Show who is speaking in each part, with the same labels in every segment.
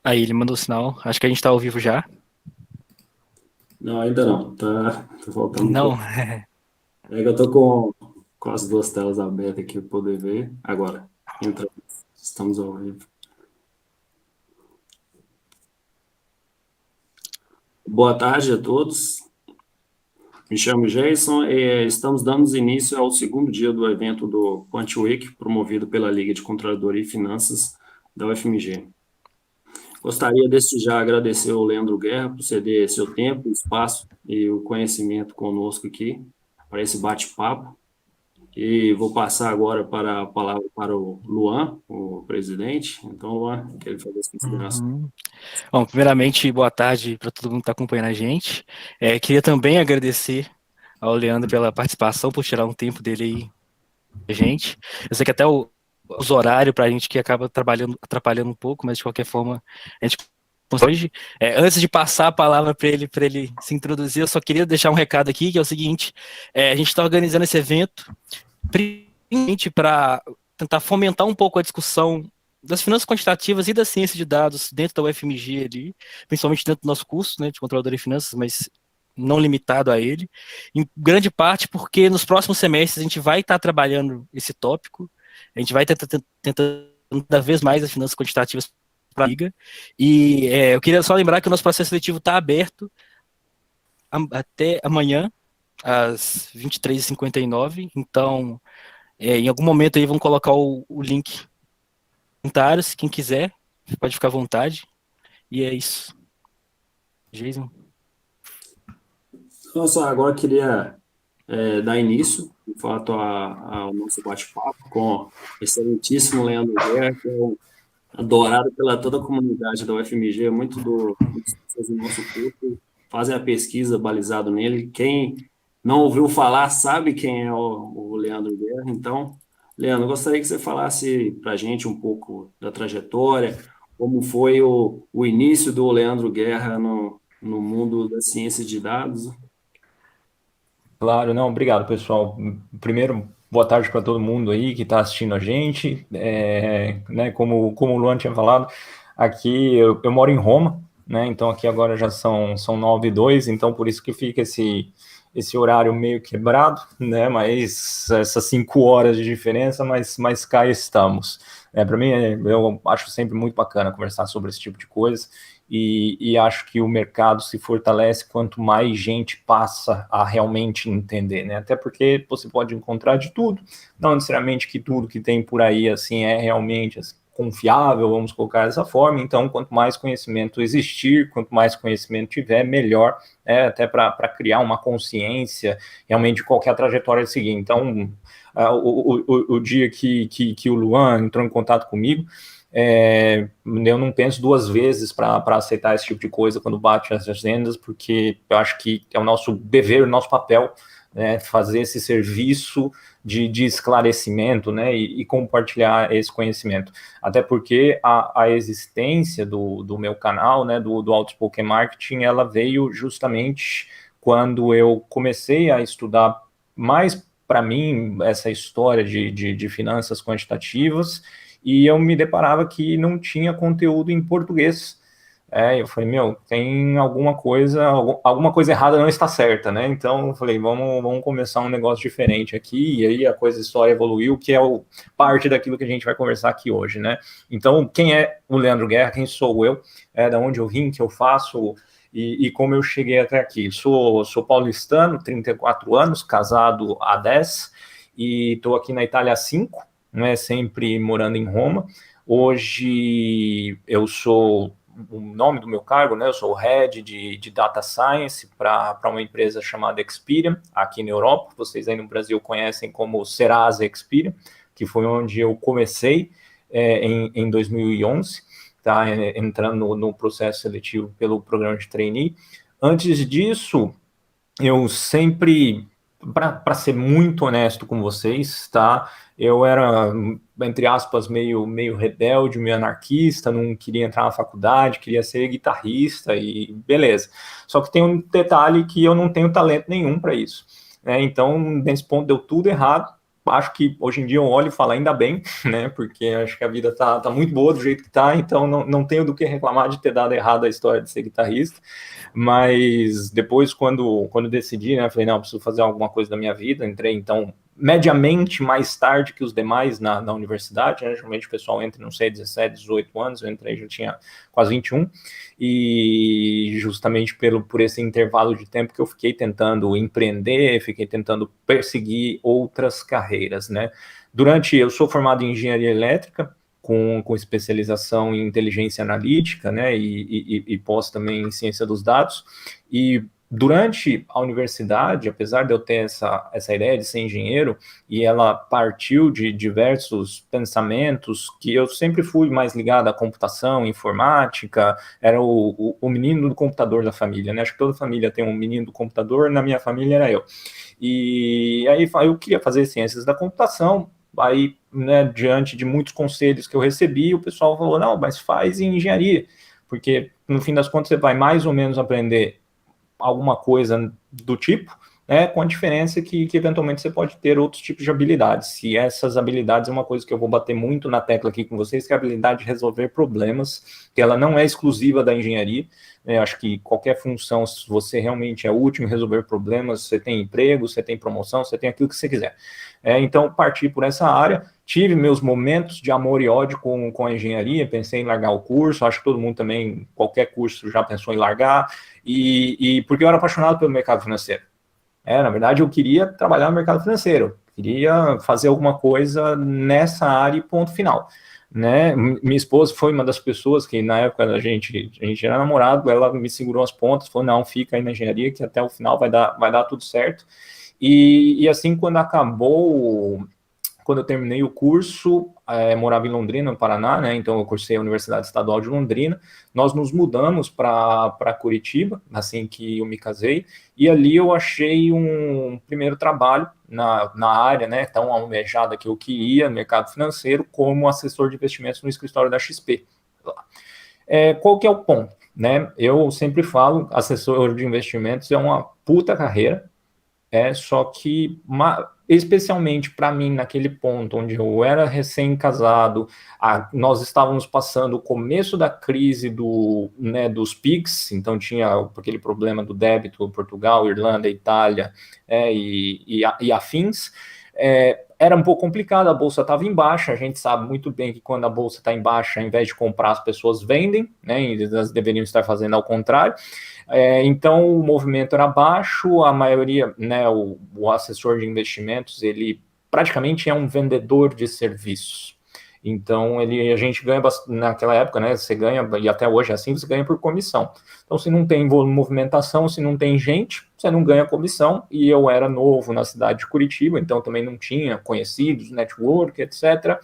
Speaker 1: Aí ele mandou sinal. Acho que a gente tá ao vivo já.
Speaker 2: Não, ainda não. Tá faltando um
Speaker 1: Não.
Speaker 2: pouco. É que eu tô com as duas telas abertas aqui para poder ver. Agora, entra. Estamos ao vivo. Boa tarde a todos. Me chamo Jason e estamos dando início ao segundo dia do evento do Quant Week, promovido pela Liga de Controladoria e Finanças da UFMG. Gostaria desde já agradecer ao Leandro Guerra por ceder seu tempo, espaço e o conhecimento conosco aqui para esse bate-papo. E vou passar agora para a palavra para o Luan, o presidente. Então, Luan, quero fazer as considerações.
Speaker 1: Uhum. Bom, primeiramente, boa tarde para todo mundo que está acompanhando a gente. Queria também agradecer ao Leandro pela participação, por tirar um tempo dele aí com a gente. Eu sei que até os horários para a gente que acaba trabalhando, atrapalhando um pouco, mas de qualquer forma, a gente hoje. Antes de passar a palavra para ele se introduzir, eu só queria deixar um recado aqui, que é o seguinte: a gente está organizando esse evento principalmente para tentar fomentar um pouco a discussão das finanças quantitativas e da ciência de dados dentro da UFMG ali, principalmente dentro do nosso curso, né, de controlador de finanças, mas não limitado a ele, em grande parte porque nos próximos semestres a gente vai estar trabalhando esse tópico, a gente vai tentando cada vez mais as finanças quantitativas para a liga, e eu queria só lembrar que o nosso processo seletivo está aberto até amanhã, às 23h59, então em algum momento aí vão colocar o link nos comentários, quem quiser, pode ficar à vontade. E é isso. Jason.
Speaker 2: Então, só agora queria dar início, de fato, ao nosso bate-papo com o excelentíssimo Leandro Guerra, que é adorado pela toda a comunidade da UFMG, muitas pessoas do nosso curso fazem a pesquisa balizado nele. Quem não ouviu falar sabe quem é o Leandro Guerra. Então, Leandro, eu gostaria que você falasse para a gente um pouco da trajetória, como foi o início do Leandro Guerra no mundo da ciência de dados.
Speaker 3: Claro, não, obrigado, pessoal. Primeiro, boa tarde para todo mundo aí que está assistindo a gente. Né, como o Luan tinha falado, aqui eu moro em Roma, né? Então aqui agora já são 9h02, então por isso que fica esse horário meio quebrado, né? Mas essas 5 horas de diferença, mas cá estamos. Para mim, eu acho sempre muito bacana conversar sobre esse tipo de coisa. E acho que o mercado se fortalece quanto mais gente passa a realmente entender, né? Até porque você pode encontrar de tudo, não necessariamente que tudo que tem por aí assim é realmente assim, confiável, vamos colocar dessa forma. Então, quanto mais conhecimento existir, quanto mais conhecimento tiver, melhor, até para criar uma consciência realmente de qualquer trajetória a seguir. Então, o dia que o Luan entrou em contato comigo, eu não penso duas vezes para aceitar esse tipo de coisa quando bate as agendas, porque eu acho que é o nosso dever, o nosso papel, né, fazer esse serviço de esclarecimento, né, e compartilhar esse conhecimento. Até porque a existência do meu canal, né, do Outspoken Marketing, ela veio justamente quando eu comecei a estudar mais para mim essa história de finanças quantitativas, e eu me deparava que não tinha conteúdo em português. Eu falei, meu, tem alguma coisa errada não está certa, né? Então eu falei, vamos começar um negócio diferente aqui, e aí a coisa só evoluiu, que é parte daquilo que a gente vai conversar aqui hoje, né? Então, quem é o Leandro Guerra? Quem sou eu? Da onde eu vim, que eu faço e como eu cheguei até aqui. Sou paulistano, 34 anos, casado há 10, e estou aqui na Itália há 5, né, sempre morando em Roma. Hoje eu sou, o nome do meu cargo, né, eu sou o Head de Data Science para uma empresa chamada Experian, aqui na Europa. Vocês aí no Brasil conhecem como Serasa Experian, que foi onde eu comecei em 2011, tá, entrando no processo seletivo pelo programa de trainee. Antes disso, eu sempre, para ser muito honesto com vocês, tá? Eu era, entre aspas, meio rebelde, meio anarquista, não queria entrar na faculdade, queria ser guitarrista e beleza. Só que tem um detalhe que eu não tenho talento nenhum para isso, né? Então, nesse ponto deu tudo errado. acho que hoje em dia eu olho e falo ainda bem, né? Porque acho que a vida tá muito boa do jeito que tá, então não tenho do que reclamar de ter dado errado a história de ser guitarrista. Mas depois, quando decidi, né, falei, não, preciso fazer alguma coisa da minha vida. Entrei, então, mediamente mais tarde que os demais na universidade, né? Geralmente o pessoal entra, não sei, 17, 18 anos, eu entrei, já tinha quase 21, e justamente por esse intervalo de tempo que eu fiquei tentando empreender, fiquei tentando perseguir outras carreiras, né? Eu sou formado em engenharia elétrica, com especialização em inteligência analítica, né, e pós também em ciência dos dados, e durante a universidade, apesar de eu ter essa ideia de ser engenheiro, e ela partiu de diversos pensamentos, que eu sempre fui mais ligado à computação, informática, era o menino do computador da família, né? Acho que toda família tem um menino do computador, na minha família era eu. E aí eu queria fazer ciências da computação, aí, né, diante de muitos conselhos que eu recebi, o pessoal falou, não, mas faz em engenharia, porque no fim das contas você vai mais ou menos aprender alguma coisa do tipo, né, com a diferença que eventualmente você pode ter outros tipos de habilidades. E essas habilidades é uma coisa que eu vou bater muito na tecla aqui com vocês, que é a habilidade de resolver problemas, que ela não é exclusiva da engenharia. Eu acho que qualquer função, se você realmente é útil em resolver problemas, você tem emprego, você tem promoção, você tem aquilo que você quiser. Então, parti por essa área, tive meus momentos de amor e ódio com a engenharia, pensei em largar o curso, acho que todo mundo também, qualquer curso já pensou em largar, e porque eu era apaixonado pelo mercado financeiro. Na verdade, eu queria trabalhar no mercado financeiro, queria fazer alguma coisa nessa área e ponto final. Né? Minha esposa foi uma das pessoas que, na época a gente era namorado, ela me segurou as pontas, falou, não, fica aí na engenharia que até o final vai dar tudo certo. E assim, quando eu terminei o curso, morava em Londrina, no Paraná, né? Então eu cursei a Universidade Estadual de Londrina. Nós nos mudamos para Curitiba, assim que eu me casei, e ali eu achei um primeiro trabalho na área, né? Tão almejada que eu queria, no mercado financeiro, como assessor de investimentos no escritório da XP. Qual que é o ponto? Né? Eu sempre falo, assessor de investimentos é uma puta carreira, só que, especialmente para mim, naquele ponto onde eu era recém-casado, nós estávamos passando o começo da crise dos PIGs, então tinha aquele problema do débito, Portugal, Irlanda, Itália e afins. Era um pouco complicado, a bolsa estava em baixa, a gente sabe muito bem que quando a bolsa está em baixa, ao invés de comprar, as pessoas vendem, né, e elas deveriam estar fazendo ao contrário. Então o movimento era baixo, a maioria, né, o assessor de investimentos, ele praticamente é um vendedor de serviços. Então a gente ganha naquela época, né? Você ganha, e até hoje é assim, você ganha por comissão. Então, se não tem movimentação, se não tem gente, você não ganha comissão. E eu era novo na cidade de Curitiba, então também não tinha conhecidos, network, etc.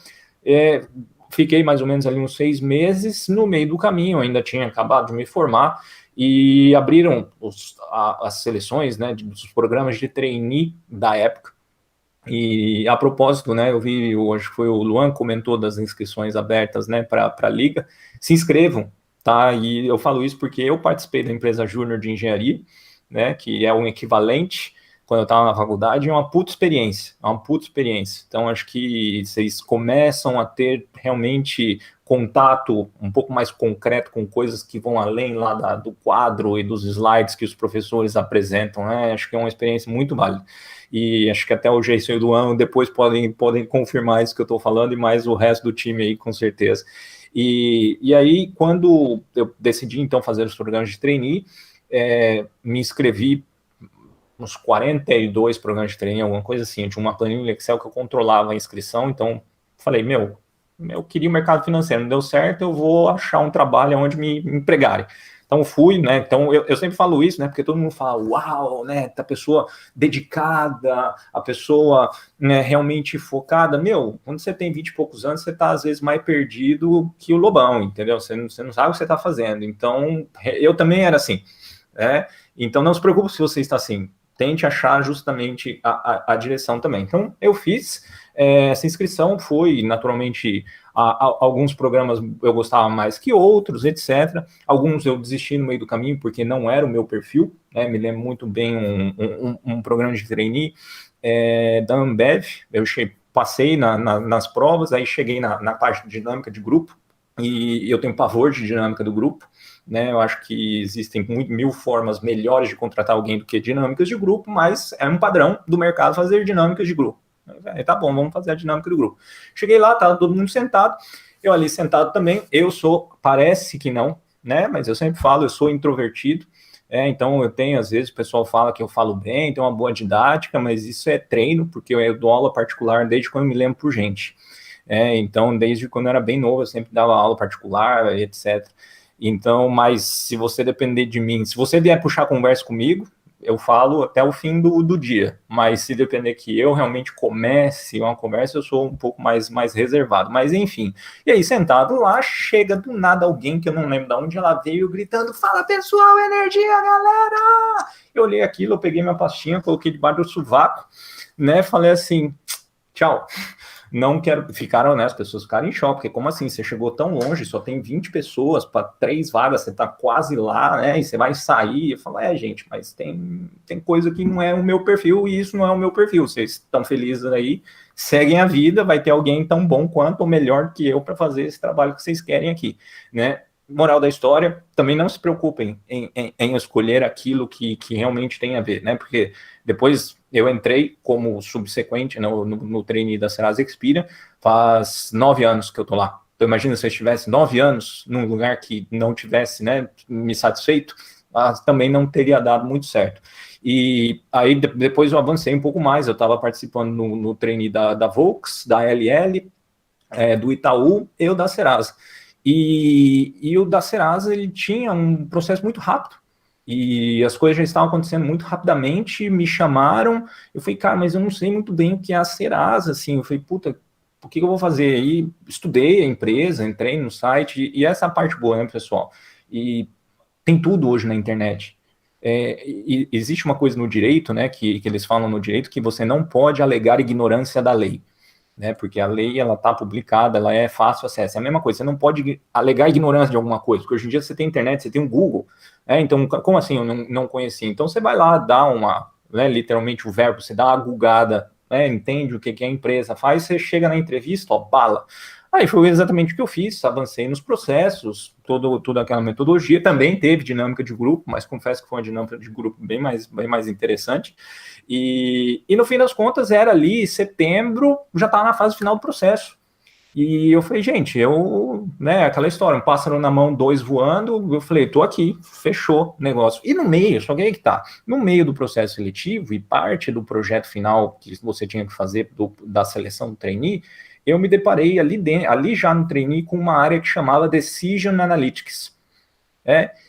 Speaker 3: Fiquei mais ou menos ali uns 6 meses. No meio do caminho, eu ainda tinha acabado de me formar, e abriram as seleções, né, dos programas de trainee da época. E a propósito, né, eu vi, acho que foi o Luan comentou das inscrições abertas, né, para a Liga. Se inscrevam, tá? E eu falo isso porque eu participei da empresa Júnior de Engenharia, né, que é um equivalente, quando eu estava na faculdade, é uma puta experiência, Então, acho que vocês começam a ter realmente contato um pouco mais concreto com coisas que vão além lá do quadro e dos slides que os professores apresentam, né? Acho que é uma experiência muito válida. E acho que até o Jason e o Luan depois podem confirmar isso que eu estou falando, e mais o resto do time aí, com certeza. E aí, quando eu decidi, então, fazer os programas de trainee, me inscrevi uns 42 programas de trainee, alguma coisa assim. Eu tinha uma planilha Excel que eu controlava a inscrição, então falei, eu queria o mercado financeiro, não deu certo, eu vou achar um trabalho onde me empregarem. Então fui, né? Então eu sempre falo isso, né? Porque todo mundo fala, uau, né? A pessoa dedicada, a pessoa, né, realmente focada. Quando você tem 20 e poucos anos, você tá às vezes mais perdido que o lobão, entendeu? Você não sabe o que você tá fazendo. Então eu também era assim, né? Então não se preocupe se você está assim. Tente achar justamente a direção também. Então, eu fiz essa inscrição, foi naturalmente alguns programas eu gostava mais que outros, etc. Alguns eu desisti no meio do caminho porque não era o meu perfil, né? Me lembro muito bem um programa de trainee da Ambev. Eu passei nas provas, aí cheguei na parte de dinâmica de grupo, e eu tenho pavor de dinâmica do grupo, né? Eu acho que existem mil formas melhores de contratar alguém do que dinâmicas de grupo, mas é um padrão do mercado fazer dinâmicas de grupo. Aí, tá bom, vamos fazer a dinâmica do grupo. Cheguei lá, tava todo mundo sentado, eu ali sentado também, parece que não, né? Mas eu sempre falo, eu sou introvertido, então eu tenho, às vezes, o pessoal fala que eu falo bem, tenho uma boa didática, mas isso é treino, porque eu dou aula particular desde quando eu me lembro por gente. Então, desde quando eu era bem novo, eu sempre dava aula particular, etc. Então, mas se você depender de mim, se você vier puxar conversa comigo, eu falo até o fim do dia, mas se depender que eu realmente comece uma conversa, eu sou um pouco mais reservado, mas enfim. E aí, sentado lá, chega do nada alguém que eu não lembro de onde ela veio, gritando, fala pessoal, energia, galera! Eu olhei aquilo, eu peguei minha pastinha, coloquei debaixo do sovaco, né, falei assim, tchau. Não quero. Ficaram, né? As pessoas ficaram em choque, porque como assim? Você chegou tão longe, só tem 20 pessoas para 3 vagas, você tá quase lá, né? E você vai sair. Eu falo, gente, mas tem coisa que não é o meu perfil, e isso não é o meu perfil. Vocês estão felizes aí, seguem a vida, vai ter alguém tão bom quanto ou melhor que eu para fazer esse trabalho que vocês querem aqui, né? Moral da história, também não se preocupem em escolher aquilo que realmente tem a ver, né? Porque depois eu entrei como subsequente no trainee da Serasa Experian, faz 9 anos que eu tô lá. Então imagina se eu estivesse 9 anos num lugar que não tivesse, né, me satisfeito, também não teria dado muito certo. E aí depois eu avancei um pouco mais, eu estava participando no trainee da Volks, da LL, do Itaú e o da Serasa. E o da Serasa, ele tinha um processo muito rápido, e as coisas já estavam acontecendo muito rapidamente, me chamaram, eu falei, cara, mas eu não sei muito bem o que é a Serasa, assim, eu falei, puta, o que eu vou fazer? Aí estudei a empresa, entrei no site, e essa é a parte boa, né, pessoal? E tem tudo hoje na internet. E existe uma coisa no direito, né, que eles falam no direito, que você não pode alegar ignorância da lei, né? Porque a lei, ela está publicada, ela é fácil acesso. É a mesma coisa, você não pode alegar ignorância de alguma coisa, porque hoje em dia você tem internet, você tem um Google, então, como assim eu não conhecia? Então, você vai lá, dá literalmente o verbo, você dá uma googada, entende o que a empresa faz, você chega na entrevista, bala. Aí foi exatamente o que eu fiz, avancei nos processos, toda aquela metodologia, também teve dinâmica de grupo, mas confesso que foi uma dinâmica de grupo bem mais interessante, e no fim das contas era ali, setembro, já estava na fase final do processo, e eu falei, gente, aquela história, um pássaro na mão, 2 voando, eu falei, tô aqui, fechou o negócio. E no meio, só que aí que tá, no meio do processo seletivo e parte do projeto final que você tinha que fazer da seleção do trainee, eu me deparei ali já no trainee com uma área que chamava Decision Analytics.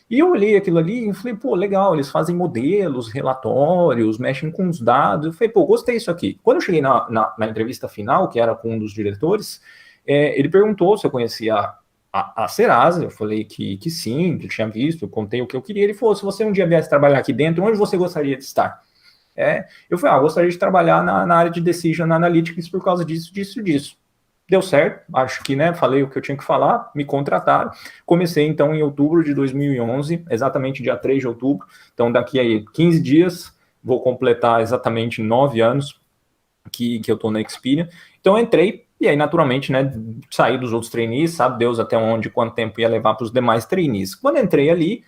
Speaker 3: E eu olhei aquilo ali e falei, pô, legal, eles fazem modelos, relatórios, mexem com os dados. Eu falei, pô, gostei disso aqui. Quando eu cheguei na entrevista final, que era com um dos diretores, ele perguntou se eu conhecia a Serasa. Eu falei que sim, que tinha visto, eu contei o que eu queria. Ele falou, se você um dia viesse trabalhar aqui dentro, onde você gostaria de estar? Eu falei, gostaria de trabalhar na área de Decision Analytics por causa disso, disso, disso. Deu certo, acho que, falei o que eu tinha que falar, me contrataram. Comecei, então, em outubro de 2011, exatamente dia 3 de outubro. Então, daqui a 15 dias, vou completar exatamente 9 anos que eu estou na Experian. Então, eu entrei, e aí, naturalmente, saí dos outros trainees, sabe Deus até onde, quanto tempo ia levar para os demais trainees. Quando entrei ali,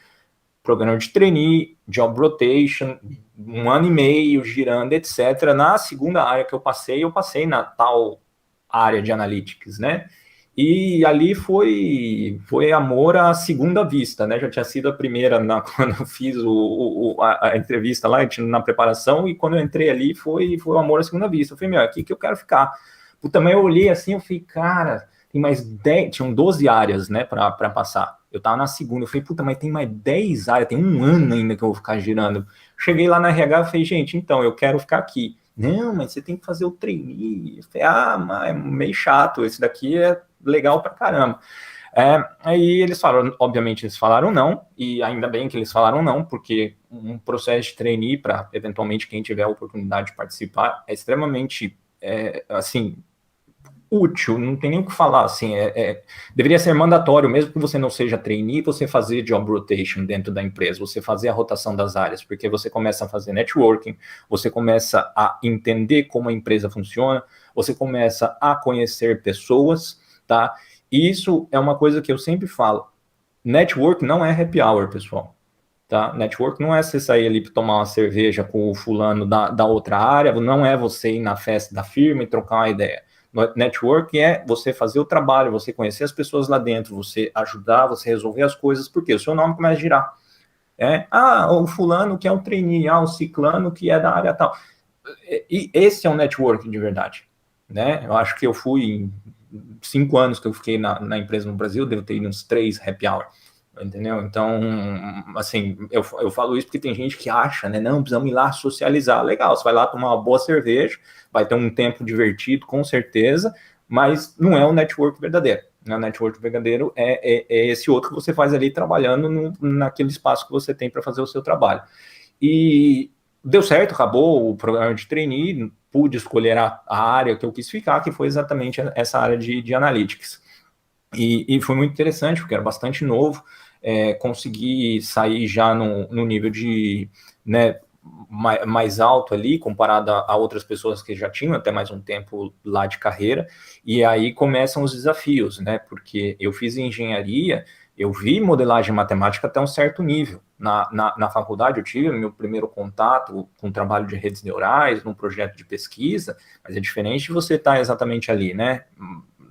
Speaker 3: programa de trainee, job rotation, 1 ano e meio, girando, etc. Na segunda área que eu passei na tal área de analytics, né? E ali foi amor à segunda vista, né? Já tinha sido a primeira quando eu fiz a entrevista lá, na preparação, e quando eu entrei ali foi amor à segunda vista. Eu falei, aqui que eu quero ficar. Também eu olhei assim, eu falei, cara, tem mais 10, tinham 12 áreas, né, para passar. Eu tava na segunda, eu falei, mas tem mais 10 áreas, tem 1 ano ainda que eu vou ficar girando. Cheguei lá na RH e falei, gente, então, eu quero ficar aqui. Não, mas você tem que fazer o trainee. Eu falei, mas é meio chato, esse daqui é legal pra caramba. Aí eles falaram, obviamente eles falaram não, e ainda bem que eles falaram não, porque um processo de trainee, para eventualmente quem tiver a oportunidade de participar, é extremamente, assim, útil, não tem nem o que falar, assim, deveria ser mandatório, mesmo que você não seja trainee, você fazer job rotation dentro da empresa, você fazer a rotação das áreas, porque você começa a fazer networking, você começa a entender como a empresa funciona, você começa a conhecer pessoas, tá? E isso é uma coisa que eu sempre falo, network não é happy hour, pessoal. Tá? Network não é você sair ali para tomar uma cerveja com o fulano da outra área, não é você ir na festa da firma e trocar uma ideia. Network é você fazer o trabalho, você conhecer as pessoas lá dentro, você ajudar, você resolver as coisas, porque o seu nome começa a girar. O fulano que é um trainee, o ciclano que é da área tal. E esse é um network de verdade. Né? Eu acho que eu fui em 5 anos que eu fiquei na empresa no Brasil, devo ter ido uns 3 happy hour. Entendeu? Então, assim, eu falo isso porque tem gente que acha, né? Não, precisamos ir lá socializar. Legal, você vai lá tomar uma boa cerveja, vai ter um tempo divertido, com certeza, mas não é o network verdadeiro. Né? O network verdadeiro é esse outro que você faz ali trabalhando naquele espaço que você tem para fazer o seu trabalho. E deu certo, acabou o programa de trainee, pude escolher a área que eu quis ficar, que foi exatamente essa área de analytics. E foi muito interessante, porque era bastante novo, consegui sair já no nível de, né, mais alto ali, comparado a outras pessoas que já tinham até mais um tempo lá de carreira, e aí começam os desafios, né, porque eu fiz engenharia, eu vi modelagem matemática até um certo nível. Na faculdade eu tive meu primeiro contato com o trabalho de redes neurais, num projeto de pesquisa, mas é diferente de você estar exatamente ali, né,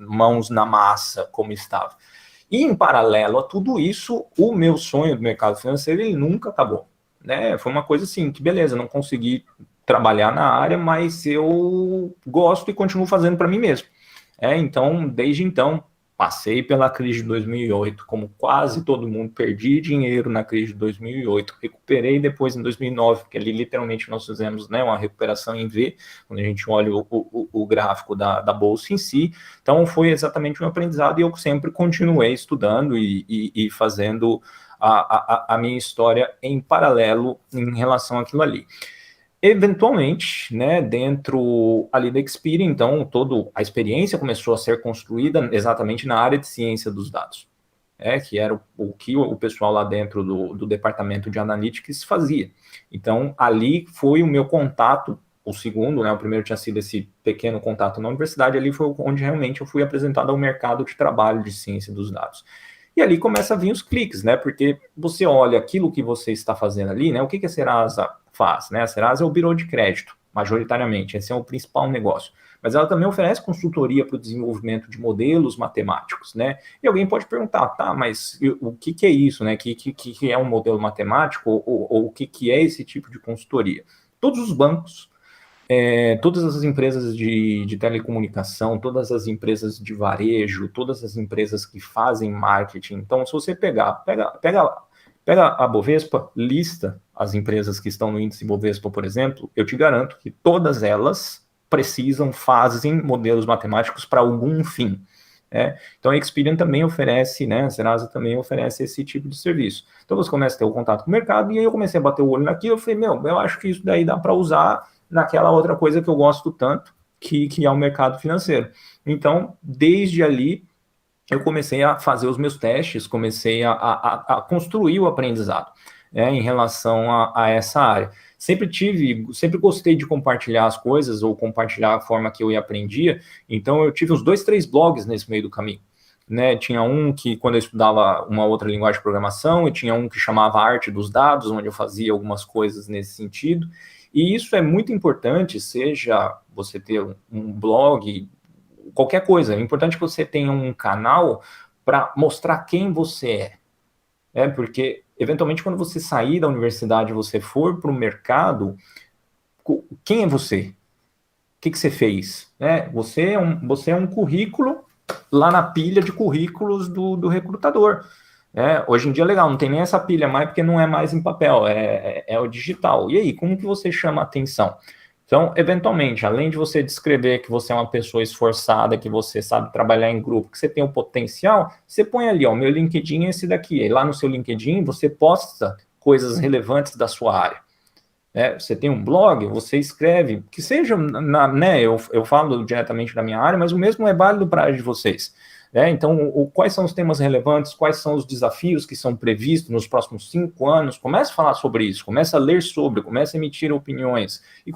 Speaker 3: mãos na massa, como estava. E, em paralelo a tudo isso, o meu sonho do mercado financeiro, ele nunca acabou. Né? Foi uma coisa assim, que beleza, não consegui trabalhar na área, mas eu gosto e continuo fazendo para mim mesmo. Então, desde então, passei pela crise de 2008, como quase todo mundo, perdi dinheiro na crise de 2008, recuperei depois em 2009, porque ali literalmente nós fizemos, né, uma recuperação em V, quando a gente olha o gráfico da bolsa em si. Então foi exatamente um aprendizado e eu sempre continuei estudando e fazendo a minha história em paralelo em relação àquilo ali. Eventualmente, né, dentro ali da Experian, então, toda a experiência começou a ser construída exatamente na área de ciência dos dados, que era o que o pessoal lá dentro do departamento de Analytics fazia. Então, ali foi o meu contato, o segundo, né, o primeiro tinha sido esse pequeno contato na universidade, ali foi onde realmente eu fui apresentado ao mercado de trabalho de ciência dos dados. E ali começa a vir os cliques, né, porque você olha aquilo que você está fazendo ali, né, o que a Serasa faz, né? A Serasa é o birô de crédito, majoritariamente, esse é o principal negócio. Mas ela também oferece consultoria para o desenvolvimento de modelos matemáticos, né? E alguém pode perguntar, tá, mas o que é isso, né? Que é um modelo matemático ou o que é esse tipo de consultoria? Todos os bancos, todas as empresas de telecomunicação, todas as empresas de varejo, todas as empresas que fazem marketing. Então, se você pega a Bovespa, lista as empresas que estão no índice Bovespa, por exemplo, eu te garanto que todas elas fazem modelos matemáticos para algum fim. Então a Experian também oferece, né, a Serasa também oferece esse tipo de serviço. Então você começa a ter o contato com o mercado, e aí eu comecei a bater o olho naquilo, eu falei, eu acho que isso daí dá para usar naquela outra coisa que eu gosto tanto, que é o mercado financeiro. Então, desde ali, eu comecei a fazer os meus testes, comecei a construir o aprendizado, em relação a essa área. Sempre gostei de compartilhar as coisas, ou compartilhar a forma que eu aprendia, então eu tive uns 2, 3 blogs nesse meio do caminho. Né? Tinha um que, quando eu estudava uma outra linguagem de programação, e tinha um que chamava Arte dos Dados, onde eu fazia algumas coisas nesse sentido, e isso é muito importante, seja você ter um blog, qualquer coisa, é importante que você tenha um canal para mostrar quem você é. Porque, eventualmente, quando você sair da universidade e você for para o mercado, quem é você? O que você fez? Você é um currículo lá na pilha de currículos do recrutador. Hoje em dia, legal, não tem nem essa pilha mais, porque não é mais em papel, é o digital. E aí, como que você chama a atenção? Então, eventualmente, além de você descrever que você é uma pessoa esforçada, que você sabe trabalhar em grupo, que você tem o potencial, você põe ali, meu LinkedIn é esse daqui. E lá no seu LinkedIn, você posta coisas relevantes da sua área. Você tem um blog, você escreve, que seja, né, eu falo diretamente da minha área, mas o mesmo é válido para a área de vocês. Então, quais são os temas relevantes, quais são os desafios que são previstos nos próximos 5 anos? Comece a falar sobre isso, comece a ler sobre, comece a emitir opiniões, e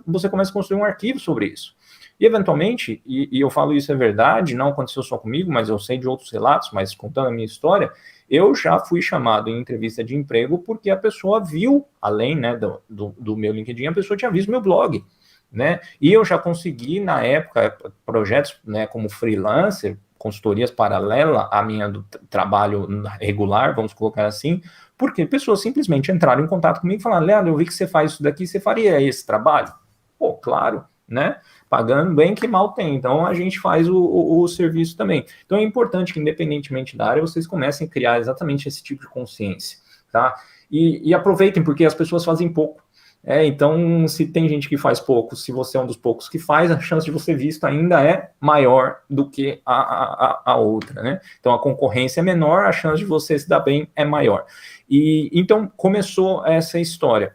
Speaker 3: você começa a construir um arquivo sobre isso. E, eventualmente, e eu falo isso é verdade, não aconteceu só comigo, mas eu sei de outros relatos, mas contando a minha história, eu já fui chamado em entrevista de emprego porque a pessoa viu, além, né, do meu LinkedIn, a pessoa tinha visto meu blog, né? E eu já consegui, na época, projetos, né, como freelancer, consultorias paralelas à minha do trabalho regular, vamos colocar assim, porque pessoas simplesmente entraram em contato comigo e falaram: Leandro, eu vi que você faz isso daqui, você faria esse trabalho? Pô, claro, né? Pagando bem que mal tem, então a gente faz o serviço também. Então é importante que, independentemente da área, vocês comecem a criar exatamente esse tipo de consciência, tá? E aproveitem, porque as pessoas fazem pouco. Então, se tem gente que faz pouco, se você é um dos poucos que faz, a chance de você ser visto ainda é maior do que a outra, né? Então, a concorrência é menor, a chance de você se dar bem é maior. E então, começou essa história.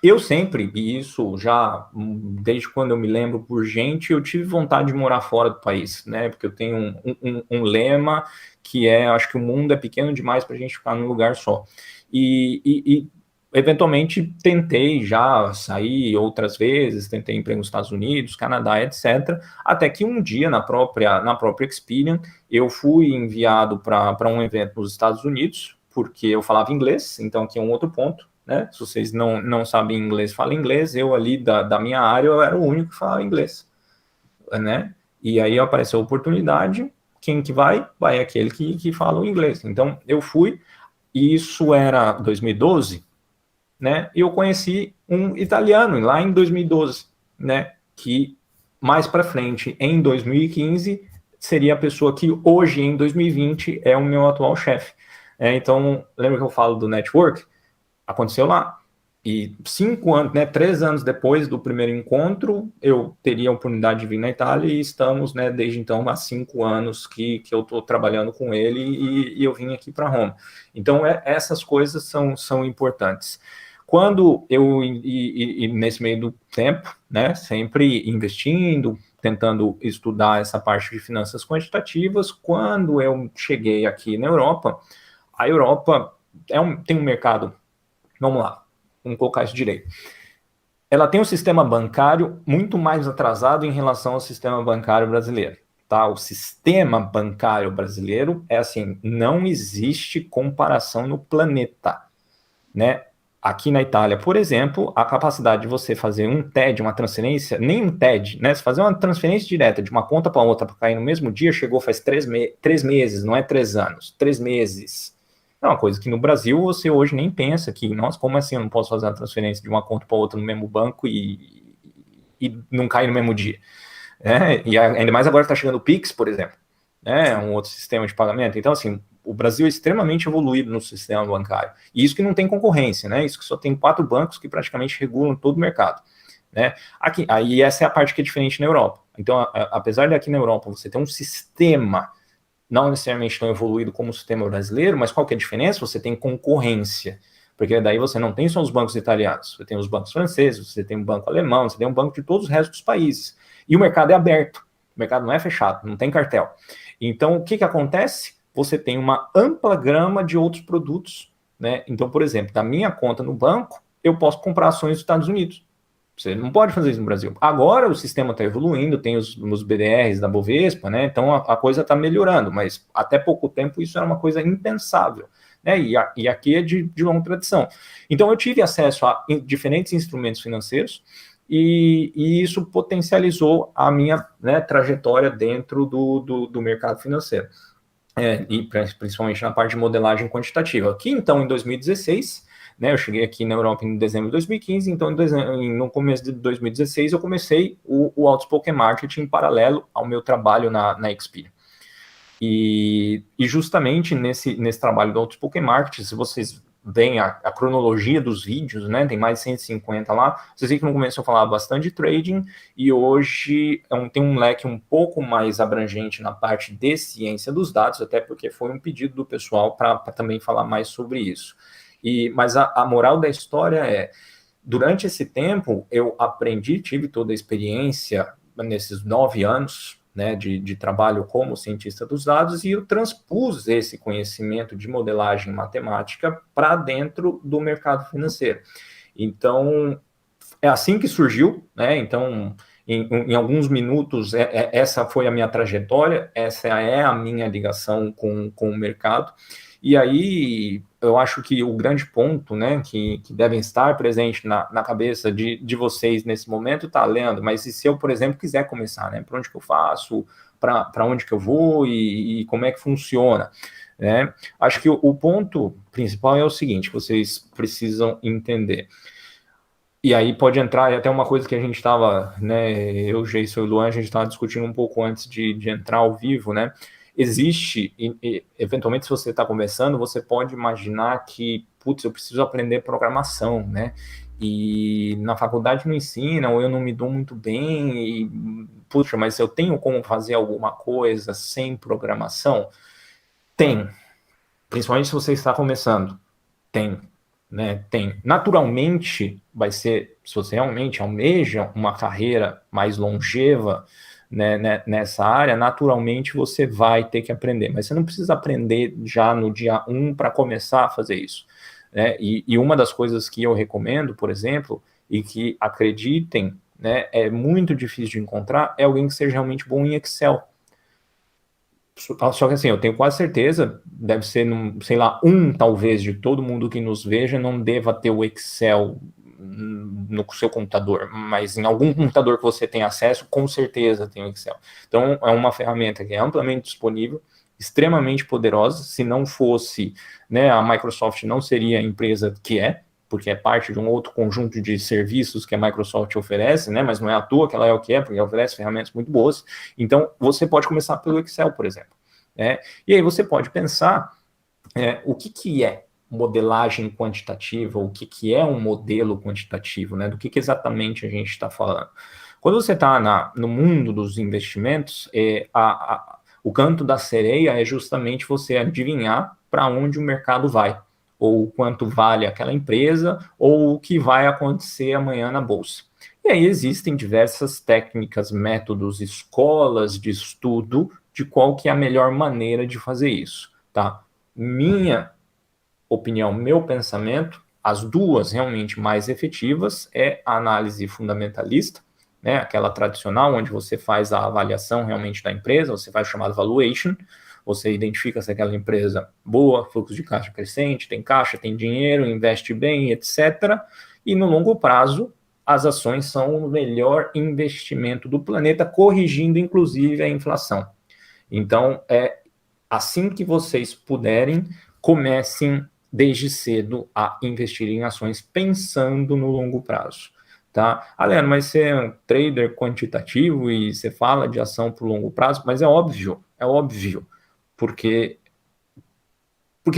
Speaker 3: Eu sempre, e isso já desde quando eu me lembro por gente, eu tive vontade de morar fora do país, né? Porque eu tenho um lema que é: acho que o mundo é pequeno demais para a gente ficar num lugar só. E eventualmente tentei já sair outras vezes, tentei emprego nos Estados Unidos, Canadá, etc. Até que um dia, na própria Experian, eu fui enviado para um evento nos Estados Unidos, porque eu falava inglês, então aqui é um outro ponto, né? Se vocês não sabem inglês, falem inglês. Eu ali da minha área, eu era o único que falava inglês, né? E aí apareceu a oportunidade, quem que vai? Vai aquele que fala o inglês. Então eu fui, e isso era 2012, né? E eu conheci um italiano lá em 2012, né? Que mais para frente, em 2015, seria a pessoa que hoje, em 2020, é o meu atual chefe. Então, lembra que eu falo do network? Aconteceu lá. E 5 anos, né, 3 anos depois do primeiro encontro, eu teria a oportunidade de vir na Itália, e estamos, né, desde então, há 5 anos que eu estou trabalhando com ele, e eu vim aqui para Roma. Então, essas coisas são importantes. Quando eu, e nesse meio do tempo, né, sempre investindo, tentando estudar essa parte de finanças quantitativas, quando eu cheguei aqui na Europa, a Europa tem um mercado. Vamos lá, vamos colocar isso direito. Ela tem um sistema bancário muito mais atrasado em relação ao sistema bancário brasileiro, tá? O sistema bancário brasileiro é assim, não existe comparação no planeta, né? Aqui na Itália, por exemplo, a capacidade de você fazer um TED, uma transferência, nem um TED, né? Se fazer uma transferência direta de uma conta para outra para cair no mesmo dia, chegou faz 3 meses, não é 3 anos, 3 meses. É uma coisa que no Brasil você hoje nem pensa que, nossa, como assim eu não posso fazer uma transferência de uma conta para outra no mesmo banco e não cai no mesmo dia? E ainda mais agora está chegando o Pix, por exemplo, um outro sistema de pagamento. Então, assim, o Brasil é extremamente evoluído no sistema bancário. E isso que não tem concorrência, né? Isso que só tem 4 bancos que praticamente regulam todo o mercado, né? Aí essa é a parte que é diferente na Europa. Então, apesar de aqui na Europa você ter um sistema não necessariamente tão evoluído como o sistema brasileiro, mas qual que é a diferença? Você tem concorrência, porque daí você não tem só os bancos italianos, você tem os bancos franceses, você tem um banco alemão, você tem um banco de todos os restos dos países. E o mercado é aberto, o mercado não é fechado, não tem cartel. Então, o que acontece? Você tem uma ampla gama de outros produtos, né? Então, por exemplo, da minha conta no banco, eu posso comprar ações dos Estados Unidos. Você não pode fazer isso no Brasil. Agora o sistema está evoluindo, tem os BDRs da Bovespa, né? Então a coisa está melhorando, mas até pouco tempo isso era uma coisa impensável, né? E aqui é de longa tradição. Então eu tive acesso a diferentes instrumentos financeiros, e isso potencializou a minha, né, trajetória dentro do mercado financeiro. E principalmente na parte de modelagem quantitativa. Aqui, então, em 2016, né, eu cheguei aqui na Europa em dezembro de 2015, então no começo de 2016 eu comecei o Outspoken Marketing em paralelo ao meu trabalho na Experian. E justamente nesse trabalho do Outspoken Marketing, se vocês veem a cronologia dos vídeos, né, tem mais de 150 lá, vocês veem que no começo eu falava bastante de trading, e hoje tem um leque um pouco mais abrangente na parte de ciência dos dados, até porque foi um pedido do pessoal para também falar mais sobre isso. Mas a moral da história é: durante esse tempo, eu aprendi, tive toda a experiência nesses 9 anos, né, de trabalho como cientista dos dados, e eu transpus esse conhecimento de modelagem matemática para dentro do mercado financeiro. Então, é assim que surgiu, né? Então, em alguns minutos, essa foi a minha trajetória, essa é a minha ligação com o mercado. E aí, eu acho que o grande ponto, né, que devem estar presente na cabeça de vocês nesse momento, tá, Leandro, mas e se eu, por exemplo, quiser começar, né? Por onde que eu faço, para onde que eu vou e como é que funciona, né? Acho que o ponto principal é o seguinte, vocês precisam entender. E aí pode entrar até uma coisa que a gente estava, né, eu, Geison e o Luan, a gente estava discutindo um pouco antes de entrar ao vivo, né? Existe, eventualmente, se você está começando, você pode imaginar que, putz, eu preciso aprender programação, né? E na faculdade não ensinam, ou eu não me dou muito bem, e, puxa, mas eu tenho como fazer alguma coisa sem programação? Tem, principalmente se você está começando. Tem, né? Tem. Naturalmente, vai ser, se você realmente almeja uma carreira mais longeva, né, nessa área, naturalmente você vai ter que aprender. Mas você não precisa aprender já no dia 1 para começar a fazer isso, né? E uma das coisas que eu recomendo, por exemplo, e que acreditem, né, é muito difícil de encontrar, é alguém que seja realmente bom em Excel. Só que assim, eu tenho quase certeza, deve ser, sei lá, talvez de todo mundo que nos veja não deva ter o Excel no seu computador, mas em algum computador que você tem acesso, com certeza tem o Excel. Então, é uma ferramenta que é amplamente disponível, extremamente poderosa. Se não fosse, né, a Microsoft não seria a empresa que é, porque é parte de um outro conjunto de serviços que a Microsoft oferece, né? Mas não é à toa que ela é o que é, porque ela oferece ferramentas muito boas. Então, você pode começar pelo Excel, por exemplo, né? E aí você pode pensar o que é modelagem quantitativa, o que é um modelo quantitativo, né? Do que exatamente a gente está falando. Quando você está no mundo dos investimentos, o canto da sereia é justamente você adivinhar para onde o mercado vai, ou quanto vale aquela empresa, ou o que vai acontecer amanhã na bolsa. E aí existem diversas técnicas, métodos, escolas de estudo de qual que é a melhor maneira de fazer isso, tá? Minha opinião, meu pensamento, as duas realmente mais efetivas é a análise fundamentalista, né, aquela tradicional, onde você faz a avaliação realmente da empresa, você faz o chamado valuation, você identifica se aquela empresa boa, fluxo de caixa crescente, tem caixa, tem dinheiro, investe bem, etc. E no longo prazo, as ações são o melhor investimento do planeta, corrigindo inclusive a inflação. Então, assim que vocês puderem, comecem desde cedo a investir em ações pensando no longo prazo, tá? Leandro, mas você é um trader quantitativo e você fala de ação para o longo prazo, mas é óbvio, porque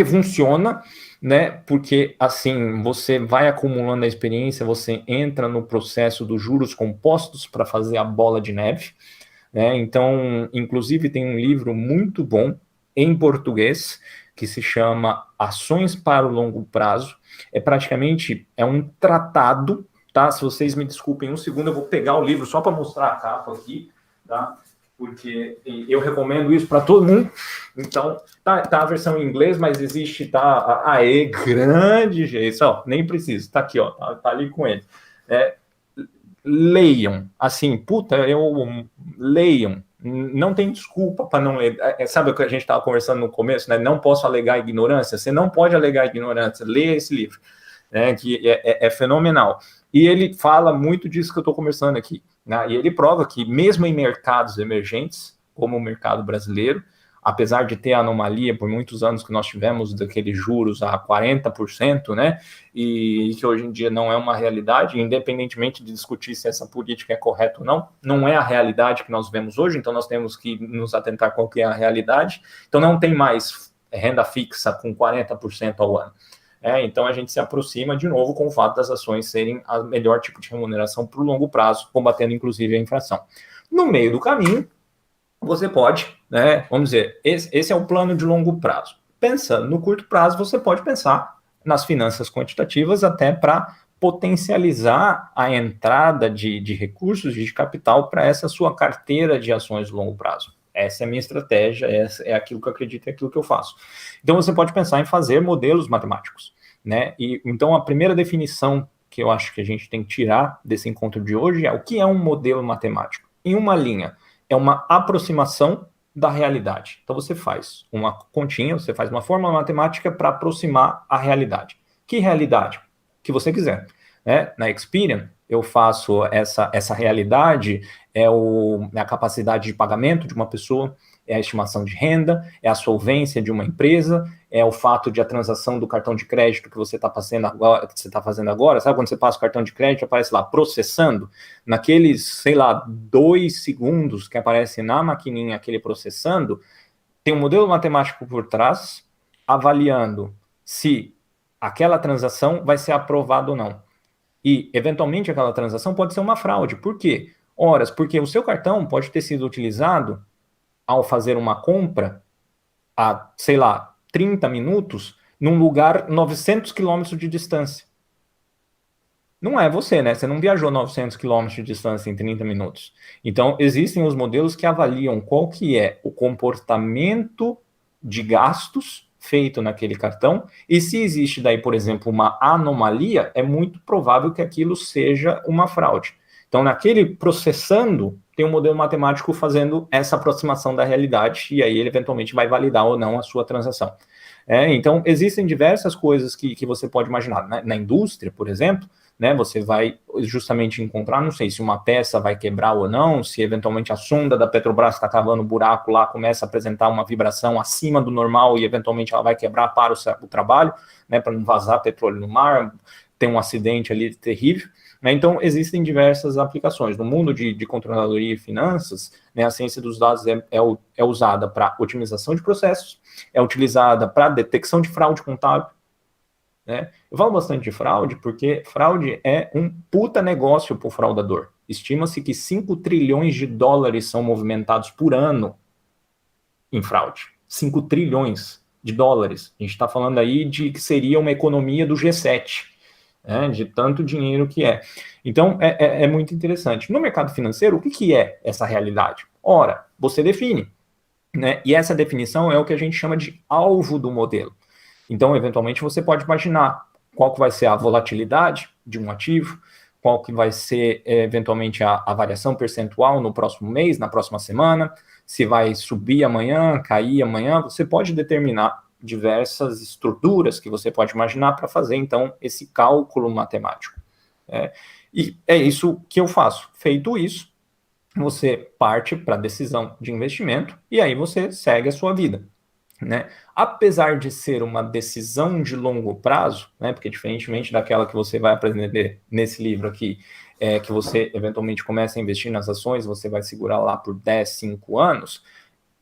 Speaker 3: funciona, né? Porque assim você vai acumulando a experiência, você entra no processo dos juros compostos para fazer a bola de neve, né? Então, inclusive tem um livro muito bom em português que se chama Ações para o Longo Prazo. Praticamente um tratado, tá? Se vocês me desculpem um segundo, eu vou pegar o livro só para mostrar a capa aqui, tá? Porque eu recomendo isso para todo mundo. Então, tá a versão em inglês, mas existe, tá? Grande jeito, ó, nem preciso, tá aqui, ó, tá ali com ele. Leiam, assim, leiam, não tem desculpa para não ler. Sabe o que a gente estava conversando no começo, né? Não posso alegar ignorância. Você não pode alegar ignorância. Leia esse livro, né? Que é fenomenal. E ele fala muito disso que eu estou conversando aqui, né? E ele prova que mesmo em mercados emergentes, como o mercado brasileiro, apesar de ter a anomalia por muitos anos que nós tivemos daqueles juros a 40%, né, e que hoje em dia não é uma realidade, independentemente de discutir se essa política é correta ou não, não é a realidade que nós vemos hoje, então nós temos que nos atentar qual que é a realidade. Então não tem mais renda fixa com 40% ao ano. Então a gente se aproxima de novo com o fato das ações serem o melhor tipo de remuneração para o longo prazo, combatendo inclusive a inflação. No meio do caminho, você pode, né, vamos dizer, esse é o plano de longo prazo. Pensando no curto prazo, você pode pensar nas finanças quantitativas até para potencializar a entrada de recursos, de capital para essa sua carteira de ações de longo prazo. Essa é a minha estratégia, essa é aquilo que eu acredito, é aquilo que eu faço. Então você pode pensar em fazer modelos matemáticos, né? E então a primeira definição que eu acho que a gente tem que tirar desse encontro de hoje é o que é um modelo matemático? Em uma linha, é uma aproximação da realidade. Então você faz uma continha, você faz uma fórmula matemática para aproximar a realidade. Que realidade? Que você quiser. Né? Na Experian, eu faço essa realidade, é a capacidade de pagamento de uma pessoa, é a estimação de renda, é a solvência de uma empresa, é o fato de a transação do cartão de crédito que você está fazendo agora, sabe quando você passa o cartão de crédito, aparece lá processando, naqueles, sei lá, 2 segundos que aparece na maquininha aquele processando, tem um modelo matemático por trás, avaliando se aquela transação vai ser aprovada ou não. E, eventualmente, aquela transação pode ser uma fraude. Por quê? Ora, porque o seu cartão pode ter sido utilizado ao fazer uma compra a, sei lá, 30 minutos num lugar 900 quilômetros de distância. Não é você, né? Você não viajou 900 quilômetros de distância em 30 minutos. Então, existem os modelos que avaliam qual que é o comportamento de gastos feito naquele cartão, e se existe daí, por exemplo, uma anomalia, é muito provável que aquilo seja uma fraude. Então, naquele processando, tem um modelo matemático fazendo essa aproximação da realidade, e aí ele eventualmente vai validar ou não a sua transação. Então, existem diversas coisas que você pode imaginar. Na indústria, por exemplo, né, você vai justamente encontrar, não sei se uma peça vai quebrar ou não, se eventualmente a sonda da Petrobras está cavando um buraco lá, começa a apresentar uma vibração acima do normal e eventualmente ela vai quebrar para o trabalho, né, para não vazar petróleo no mar, tem um acidente ali terrível. Né, então, existem diversas aplicações. No mundo de controladoria e finanças, né, a ciência dos dados é usada para otimização de processos, é utilizada para detecção de fraude contábil. Né? Eu falo bastante de fraude porque fraude é um puta negócio para o fraudador. Estima-se que 5 trilhões de dólares são movimentados por ano em fraude. 5 trilhões de dólares. A gente está falando aí de que seria uma economia do G7, né? De tanto dinheiro que é. Então, é muito interessante. No mercado financeiro, o que é essa realidade? Ora, você define. Né? E essa definição é o que a gente chama de alvo do modelo. Então, eventualmente, você pode imaginar qual que vai ser a volatilidade de um ativo, qual que vai ser, eventualmente, a variação percentual no próximo mês, na próxima semana, se vai subir amanhã, cair amanhã. Você pode determinar diversas estruturas que você pode imaginar para fazer, então, esse cálculo matemático. E é isso que eu faço. Feito isso, você parte para a decisão de investimento e aí você segue a sua vida. Né? Apesar de ser uma decisão de longo prazo, né, porque diferentemente daquela que você vai aprender nesse livro aqui, que você eventualmente começa a investir nas ações, você vai segurar lá por 10, 5 anos,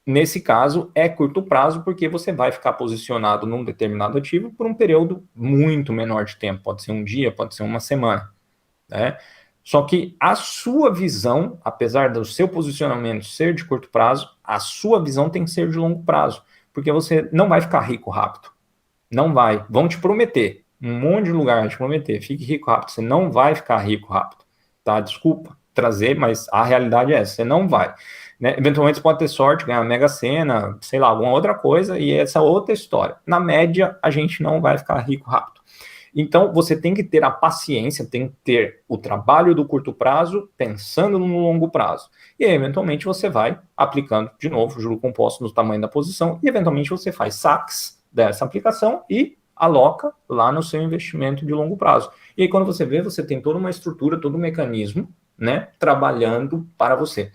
Speaker 3: nesse caso é curto prazo porque você vai ficar posicionado num determinado ativo por um período muito menor de tempo, pode ser um dia, pode ser uma semana. Né? Só que a sua visão, apesar do seu posicionamento ser de curto prazo, a sua visão tem que ser de longo prazo. Porque você não vai ficar rico rápido. Não vai. Vão te prometer. Um monte de lugar vai te prometer. Fique rico rápido. Você não vai ficar rico rápido. Tá? Desculpa trazer, mas a realidade é essa. Você não vai. Né? Eventualmente você pode ter sorte, ganhar uma Mega Sena, sei lá, alguma outra coisa, e essa é outra história. Na média, a gente não vai ficar rico rápido. Então, você tem que ter a paciência, tem que ter o trabalho do curto prazo, pensando no longo prazo. E aí, eventualmente, você vai aplicando, de novo, juro composto no tamanho da posição, e eventualmente você faz saques dessa aplicação e aloca lá no seu investimento de longo prazo. E aí, quando você vê, você tem toda uma estrutura, todo um mecanismo, né, trabalhando para você.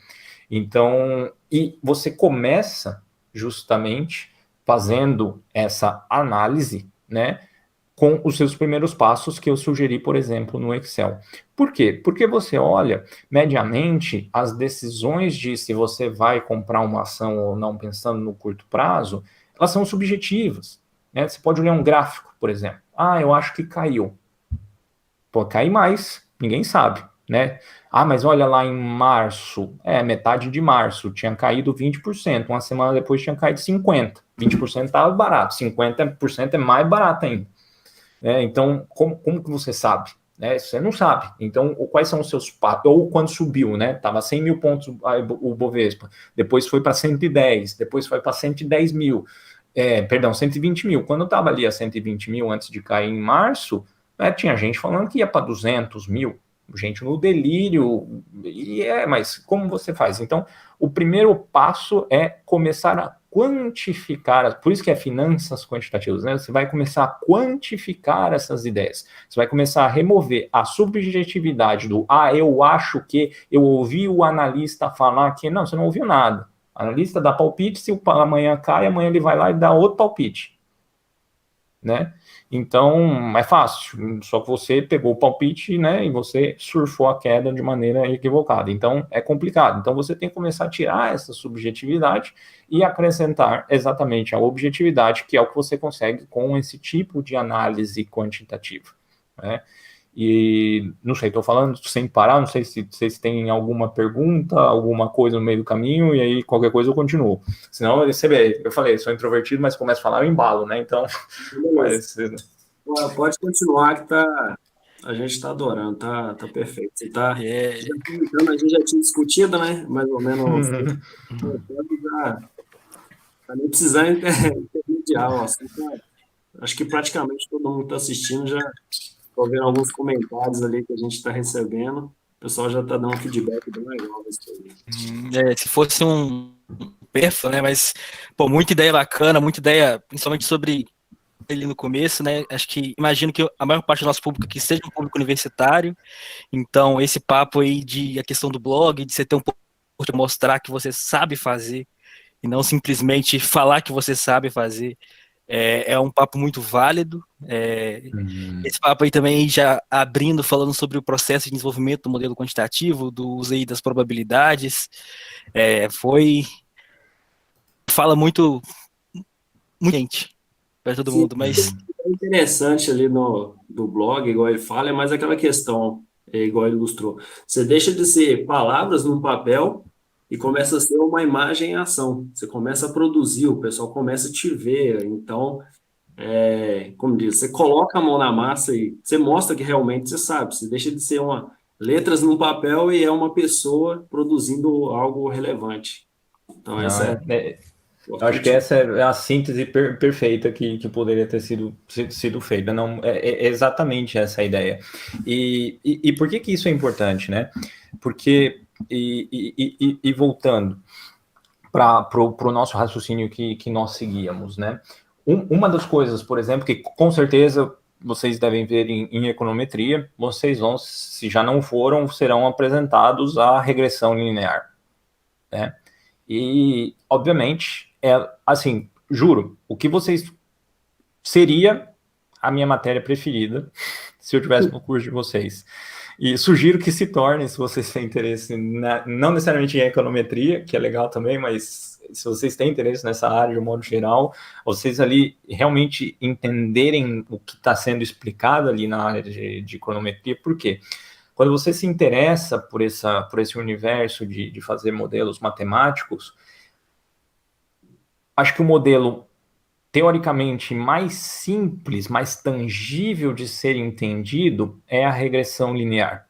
Speaker 3: Então, e você começa justamente fazendo essa análise, né, com os seus primeiros passos que eu sugeri, por exemplo, no Excel. Por quê? Porque você olha, mediamente, as decisões de se você vai comprar uma ação ou não pensando no curto prazo, elas são subjetivas. Né? Você pode olhar um gráfico, por exemplo. Ah, eu acho que caiu. Pode cair mais, ninguém sabe. Né? Ah, mas olha lá em março, metade de março, tinha caído 20%, uma semana depois tinha caído 50%. 20% estava barato, 50% é mais barato ainda. Então, como que você sabe? né? Você não sabe. Então, quais são os seus passos? Ou quando subiu, né? Tava 100 mil pontos o Bovespa, depois foi para 110, depois foi para 110 mil, perdão, 120 mil. Quando estava ali a 120 mil antes de cair em março, né, tinha gente falando que ia para 200 mil, gente no delírio, mas como você faz? Então, o primeiro passo é começar a quantificar, por isso que é finanças quantitativas, né? Você vai começar a quantificar essas ideias, você vai começar a remover a subjetividade do, eu acho que, eu ouvi o analista falar que, não, você não ouviu nada. O analista dá palpite, se amanhã cai, amanhã ele vai lá e dá outro palpite, né? Então, é fácil, só que você pegou o palpite, né, e você surfou a queda de maneira equivocada. Então, é complicado. Então, você tem que começar a tirar essa subjetividade e acrescentar exatamente a objetividade, que é o que você consegue com esse tipo de análise quantitativa, né? E não sei, estou falando sem parar, não sei se vocês têm alguma pergunta, alguma coisa no meio do caminho, e aí qualquer coisa eu continuo. Senão, você vê, eu falei, sou introvertido, mas começo a falar, eu embalo, né? Então, mas,
Speaker 2: Pode continuar que a gente está adorando, tá perfeito. Você tá,
Speaker 1: É,
Speaker 2: já comentando, a gente já tinha discutido, né? Mais ou menos, já tá nem precisando intermediar o assunto. Acho que praticamente todo mundo está assistindo, já estou vendo alguns comentários ali que a gente está recebendo. O pessoal já está dando um feedback bem legal desse aí.
Speaker 1: se fosse um perfil, né? Mas, pô, muita ideia bacana, muita ideia, principalmente sobre ele no começo, né? Acho que imagino que a maior parte do nosso público aqui seja um público universitário, então esse papo aí de a questão do blog, de você ter um pouco de mostrar que você sabe fazer e não simplesmente falar que você sabe fazer, é um papo muito válido. Esse papo aí também já abrindo, falando sobre o processo de desenvolvimento do modelo quantitativo, do uso aí das probabilidades, foi fala muito, muito gente para todo
Speaker 2: Sim,
Speaker 1: mundo, mas
Speaker 2: é interessante ali do blog, igual ele fala, é mais aquela questão, igual ele ilustrou. Você deixa de ser palavras num papel e começa a ser uma imagem em ação. Você começa a produzir, o pessoal começa a te ver. Então, como diz, você coloca a mão na massa e você mostra que realmente você sabe. Você deixa de ser letras num papel e é uma pessoa produzindo algo relevante. Então, essa é
Speaker 3: eu acho que
Speaker 2: importante.
Speaker 3: essa é a síntese perfeita que poderia ter sido feita. Não, é exatamente essa a ideia. E por que isso é importante, né? Porque, e voltando para o nosso raciocínio que nós seguíamos, né? Uma das coisas, por exemplo, que com certeza vocês devem ver em econometria, vocês vão, se já não foram, serão apresentados a regressão linear, né? E, obviamente, assim, juro, o que vocês seria a minha matéria preferida se eu tivesse no curso de vocês. E sugiro que se torne, se vocês têm interesse, não necessariamente em econometria, que é legal também, mas se vocês têm interesse nessa área de um modo geral, vocês ali realmente entenderem o que está sendo explicado ali na área de econometria. Por quê? Quando você se interessa por esse universo de fazer modelos matemáticos, acho que o modelo teoricamente mais simples, mais tangível de ser entendido é a regressão linear.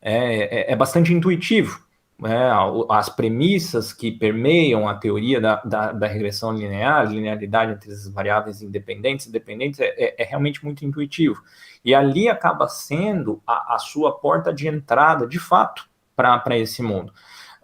Speaker 3: É bastante intuitivo, né? As premissas que permeiam a teoria da regressão linear, linearidade entre as variáveis independentes e dependentes, é realmente muito intuitivo. E ali acaba sendo a sua porta de entrada, de fato, para esse mundo.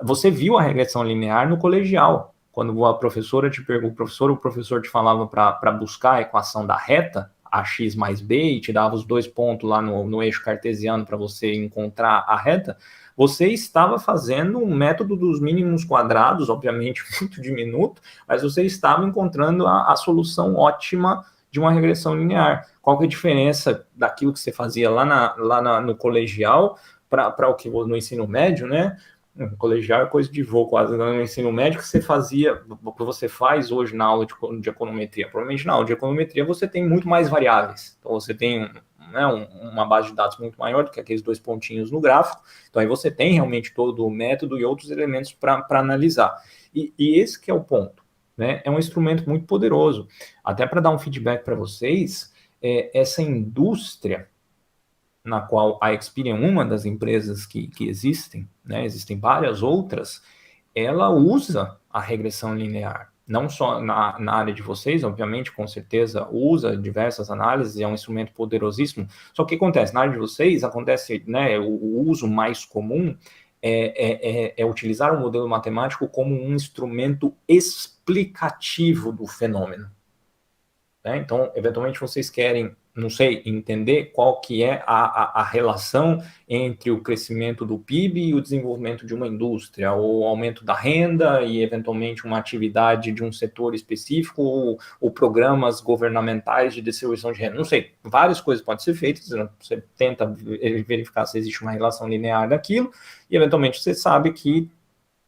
Speaker 3: Você viu a regressão linear no colegial, quando a professora te perguntou, o professor te falava para buscar a equação da reta, ax mais b, e te dava os 2 pontos lá no eixo cartesiano para você encontrar a reta, você estava fazendo um método dos mínimos quadrados, obviamente muito diminuto, mas você estava encontrando a solução ótima de uma regressão linear. Qual que é a diferença daquilo que você fazia no colegial para o que no ensino médio, né? No colegial é coisa de vô, quase. No ensino médio que você fazia, o que você faz hoje na aula de econometria. Provavelmente na aula de econometria você tem muito mais variáveis. Então você tem uma base de dados muito maior do que aqueles 2 pontinhos no gráfico. Então aí você tem realmente todo o método e outros elementos para analisar. E esse que é o ponto, né? É um instrumento muito poderoso. Até para dar um feedback para vocês, essa indústria na qual a Experian é uma das empresas que existem, né, existem várias outras, ela usa a regressão linear. Não só na área de vocês, obviamente, com certeza usa diversas análises, é um instrumento poderosíssimo. Só que o que acontece? Na área de vocês, acontece, né, o uso mais comum é utilizar o modelo matemático como um instrumento explicativo do fenômeno. Né? Então, eventualmente, vocês querem, não sei, entender qual que é a relação entre o crescimento do PIB e o desenvolvimento de uma indústria, ou o aumento da renda e, eventualmente, uma atividade de um setor específico, ou programas governamentais de distribuição de renda. Não sei, várias coisas podem ser feitas, você tenta verificar se existe uma relação linear daquilo, e, eventualmente, você sabe que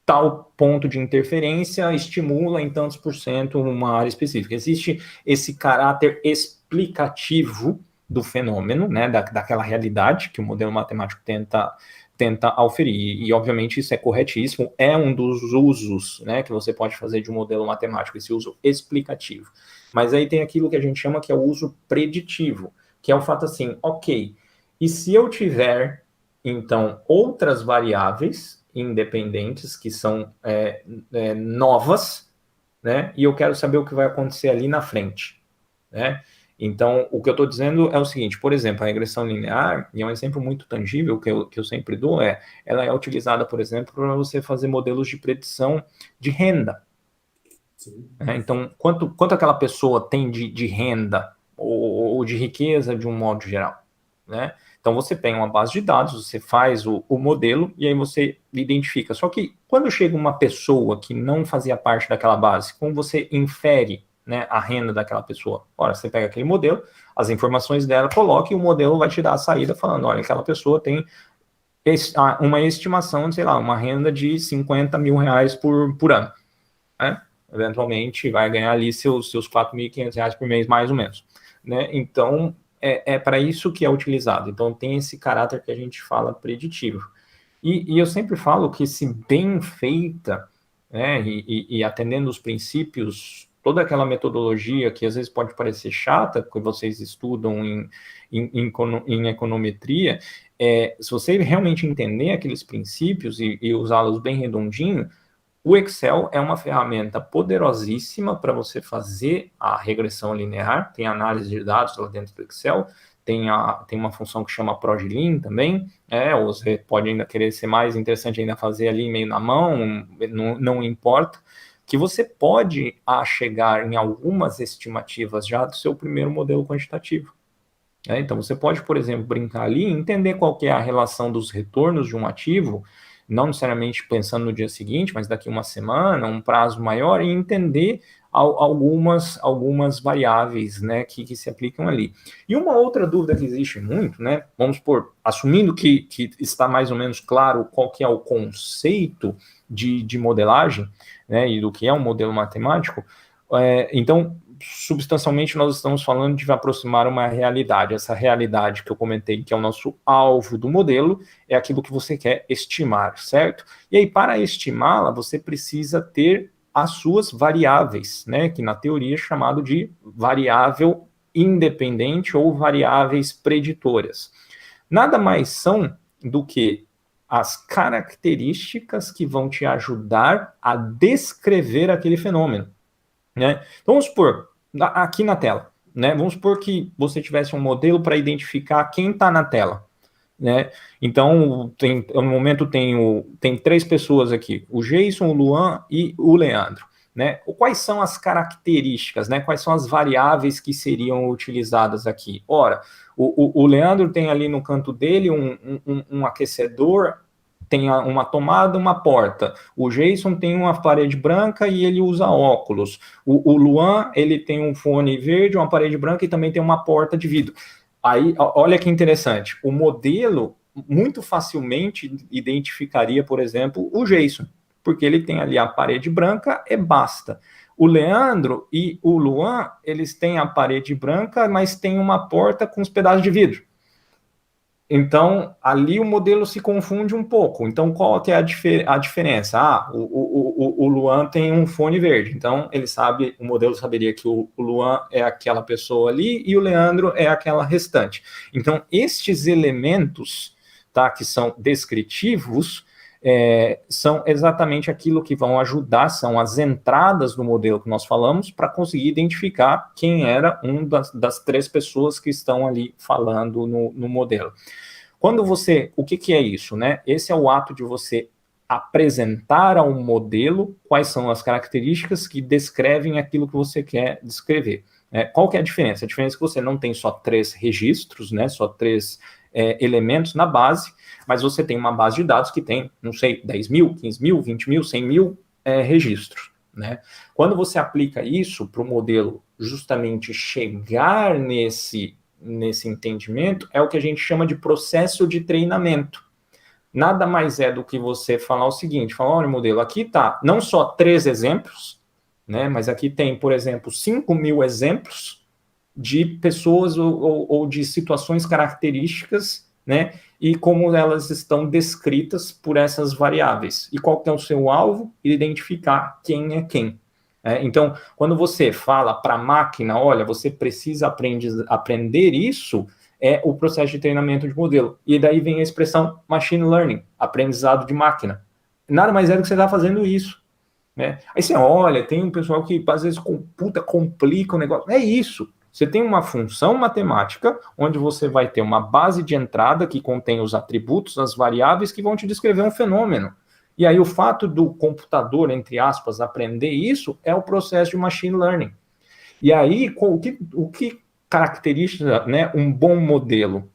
Speaker 3: tal ponto de interferência estimula em tantos por cento uma área específica. Existe esse caráter explicativo do fenômeno, né, daquela realidade que o modelo matemático tenta auferir. E, obviamente, isso é corretíssimo, é um dos usos, né, que você pode fazer de um modelo matemático, esse uso explicativo. Mas aí tem aquilo que a gente chama que é o uso preditivo, que é o fato assim, ok, e se eu tiver, então, outras variáveis independentes, que são novas, né? E eu quero saber o que vai acontecer ali na frente, né? Então, o que eu estou dizendo é o seguinte, por exemplo, a regressão linear, e é um exemplo muito tangível que eu sempre dou, ela é utilizada, por exemplo, para você fazer modelos de predição de renda. Né? Então, quanto aquela pessoa tem de renda ou de riqueza de um modo geral, né? Então, você tem uma base de dados, você faz o modelo e aí você identifica. Só que quando chega uma pessoa que não fazia parte daquela base, como você infere, né, a renda daquela pessoa? Ora, você pega aquele modelo, as informações dela, coloca e o modelo vai te dar a saída falando, olha, aquela pessoa tem uma estimação, sei lá, uma renda de 50 mil reais por ano, né? Eventualmente vai ganhar ali seus 4.500 reais por mês, mais ou menos, né? Então, é para isso que é utilizado. Então, tem esse caráter que a gente fala preditivo. E eu sempre falo que, se bem feita, né, e atendendo os princípios, toda aquela metodologia que às vezes pode parecer chata, que vocês estudam em econometria, se você realmente entender aqueles princípios e usá-los bem redondinho, o Excel é uma ferramenta poderosíssima para você fazer a regressão linear, tem análise de dados lá dentro do Excel, tem uma função que chama ProGLin também, ou você pode ainda querer ser mais interessante, ainda fazer ali meio na mão, não importa, que você pode chegar em algumas estimativas já do seu primeiro modelo quantitativo. Então, você pode, por exemplo, brincar ali e entender qual que é a relação dos retornos de um ativo, não necessariamente pensando no dia seguinte, mas daqui uma semana, um prazo maior, e entender algumas variáveis, né, que se aplicam ali. E uma outra dúvida que existe muito, né, vamos supor, assumindo que está mais ou menos claro qual que é o conceito de modelagem, né, e do que é um modelo matemático, então, substancialmente, nós estamos falando de aproximar uma realidade. Essa realidade que eu comentei, que é o nosso alvo do modelo, é aquilo que você quer estimar, certo? E aí, para estimá-la, você precisa ter as suas variáveis, né? Que na teoria é chamado de variável independente ou variáveis preditoras. Nada mais são do que as características que vão te ajudar a descrever aquele fenômeno. Né? Então, vamos supor, aqui na tela, né? Vamos supor que você tivesse um modelo para identificar quem está na tela. Né? Então, no momento tem 3 pessoas aqui, o Jason, o Luan e o Leandro. Né? Quais são as características, né? Quais são as variáveis que seriam utilizadas aqui? Ora, o Leandro tem ali no canto dele um aquecedor, tem uma tomada, uma porta. O Jason tem uma parede branca e ele usa óculos. O Luan, ele tem um fone verde, uma parede branca e também tem uma porta de vidro. Aí, olha que interessante. O modelo muito facilmente identificaria, por exemplo, o Jason, porque ele tem ali a parede branca e basta. O Leandro e o Luan, eles têm a parede branca, mas tem uma porta com os pedaços de vidro. Então, ali o modelo se confunde um pouco. Então, qual que é a diferença? O Luan tem um fone verde. Então, ele sabe, o modelo saberia que o Luan é aquela pessoa ali e o Leandro é aquela restante. Então, estes elementos, tá, que são descritivos, são exatamente aquilo que vão ajudar, são as entradas do modelo que nós falamos, para conseguir identificar quem era das três pessoas que estão ali falando no modelo. Quando você, o que é isso, né? Esse é o ato de você apresentar ao modelo quais são as características que descrevem aquilo que você quer descrever. Qual que é a diferença? A diferença é que você não tem só 3 registros, né? Só 3 elementos na base, mas você tem uma base de dados que tem, não sei, 10 mil, 15 mil, 20 mil, 100 mil registros, né? Quando você aplica isso para o modelo justamente chegar nesse entendimento, é o que a gente chama de processo de treinamento. Nada mais é do que você falar o seguinte, falar, olha, modelo, aqui tá não só 3 exemplos, né, mas aqui tem, por exemplo, 5 mil exemplos de pessoas ou de situações características, né, e como elas estão descritas por essas variáveis. E qual que é o seu alvo? Identificar quem é quem. Então, quando você fala para a máquina, olha, você precisa aprender isso, é o processo de treinamento de modelo. E daí vem a expressão machine learning, aprendizado de máquina. Nada mais é do que você está fazendo isso. Né? Aí você olha, tem um pessoal que às vezes complica o negócio. É isso. Você tem uma função matemática, onde você vai ter uma base de entrada que contém os atributos, as variáveis que vão te descrever um fenômeno. E aí o fato do computador, entre aspas, aprender isso é o processo de machine learning. E aí, o que caracteriza, né, um bom modelo?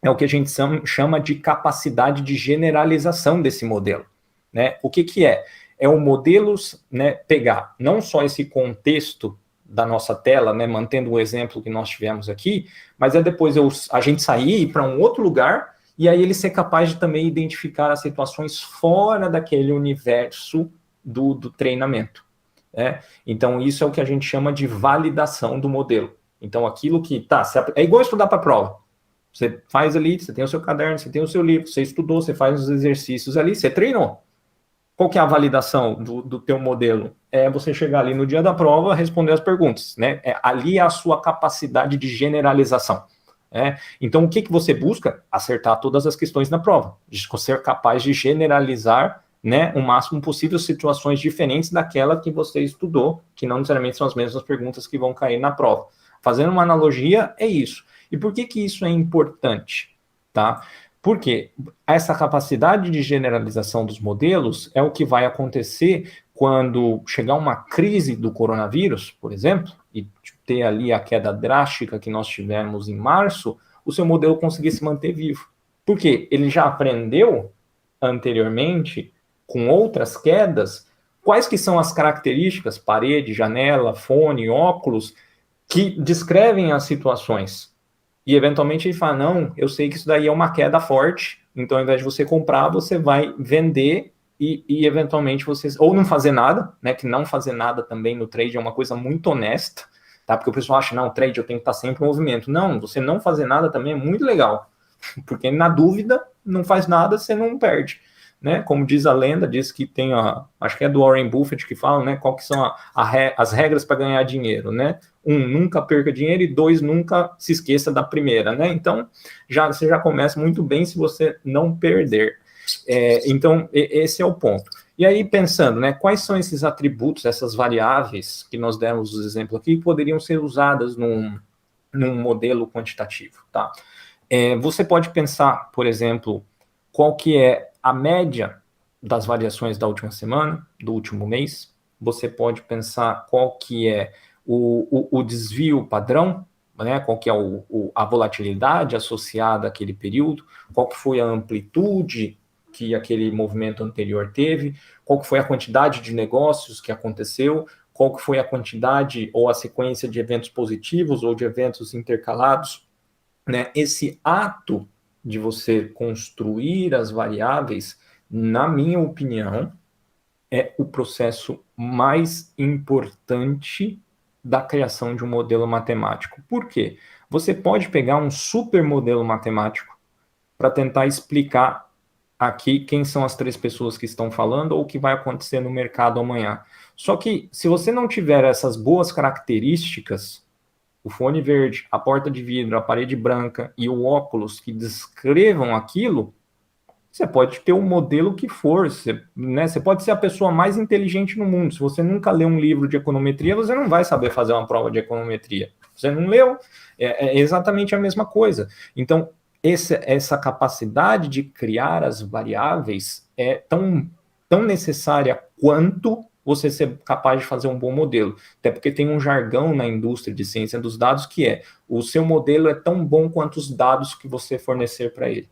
Speaker 3: É o que a gente chama de capacidade de generalização desse modelo. Né? O que é? É o modelo, né, pegar não só esse contexto da nossa tela, né, mantendo o exemplo que nós tivemos aqui, mas é depois a gente sair para um outro lugar e aí ele ser capaz de também identificar as situações fora daquele universo do treinamento. Né? Então, isso é o que a gente chama de validação do modelo. Então, aquilo que é igual estudar para a prova. Você faz ali, você tem o seu caderno, você tem o seu livro, você estudou, você faz os exercícios ali, você treinou. Qual que é a validação do teu modelo? É você chegar ali no dia da prova, responder as perguntas, né? Ali é a sua capacidade de generalização. Então, o que você busca? Acertar todas as questões na prova, ser capaz de generalizar, né, o máximo possível situações diferentes daquela que você estudou, que não necessariamente são as mesmas perguntas que vão cair na prova. Fazendo uma analogia, é isso. E por que isso é importante? Tá? Porque essa capacidade de generalização dos modelos é o que vai acontecer quando chegar uma crise do coronavírus, por exemplo, e ter ali a queda drástica que nós tivemos em março, o seu modelo conseguir se manter vivo. Por quê? Ele já aprendeu anteriormente, com outras quedas, quais que são as características, parede, janela, fone, óculos, que descrevem as situações. E eventualmente ele fala, não, eu sei que isso daí é uma queda forte, então ao invés de você comprar, você vai vender e eventualmente você, ou não fazer nada, né, que não fazer nada também no trade é uma coisa muito honesta, tá? Porque o pessoal acha, não, trade eu tenho que estar sempre em movimento. Não, você não fazer nada também é muito legal, porque na dúvida, não faz nada, você não perde. Né? Como diz a lenda, diz que tem, acho que é do Warren Buffett que fala, né? Qual que são as regras para ganhar dinheiro, né? 1, nunca perca dinheiro, e 2, nunca se esqueça da primeira, né? Então, você já começa muito bem se você não perder. Então, esse é o ponto. E aí, pensando, né? Quais são esses atributos, essas variáveis que nós demos os exemplos aqui, que poderiam ser usadas num modelo quantitativo, tá? Você pode pensar, por exemplo, qual que é a média das variações da última semana, do último mês. Você pode pensar qual que é o desvio padrão, né? Qual que é a volatilidade associada àquele período, qual que foi a amplitude que aquele movimento anterior teve, qual que foi a quantidade de negócios que aconteceu, qual que foi a quantidade ou a sequência de eventos positivos ou de eventos intercalados. Né? Esse ato de você construir as variáveis, na minha opinião, é o processo mais importante da criação de um modelo matemático. Por quê? Você pode pegar um super modelo matemático para tentar explicar aqui quem são as 3 pessoas que estão falando ou o que vai acontecer no mercado amanhã. Só que se você não tiver essas boas características, o fone verde, a porta de vidro, a parede branca e o óculos que descrevam aquilo, você pode ter o modelo que for, você pode ser a pessoa mais inteligente no mundo. Se você nunca leu um livro de econometria, você não vai saber fazer uma prova de econometria. Você não leu, é exatamente a mesma coisa. Então, essa capacidade de criar as variáveis é tão necessária quanto você ser capaz de fazer um bom modelo. Até porque tem um jargão na indústria de ciência dos dados que é: o seu modelo é tão bom quanto os dados que você fornecer para ele.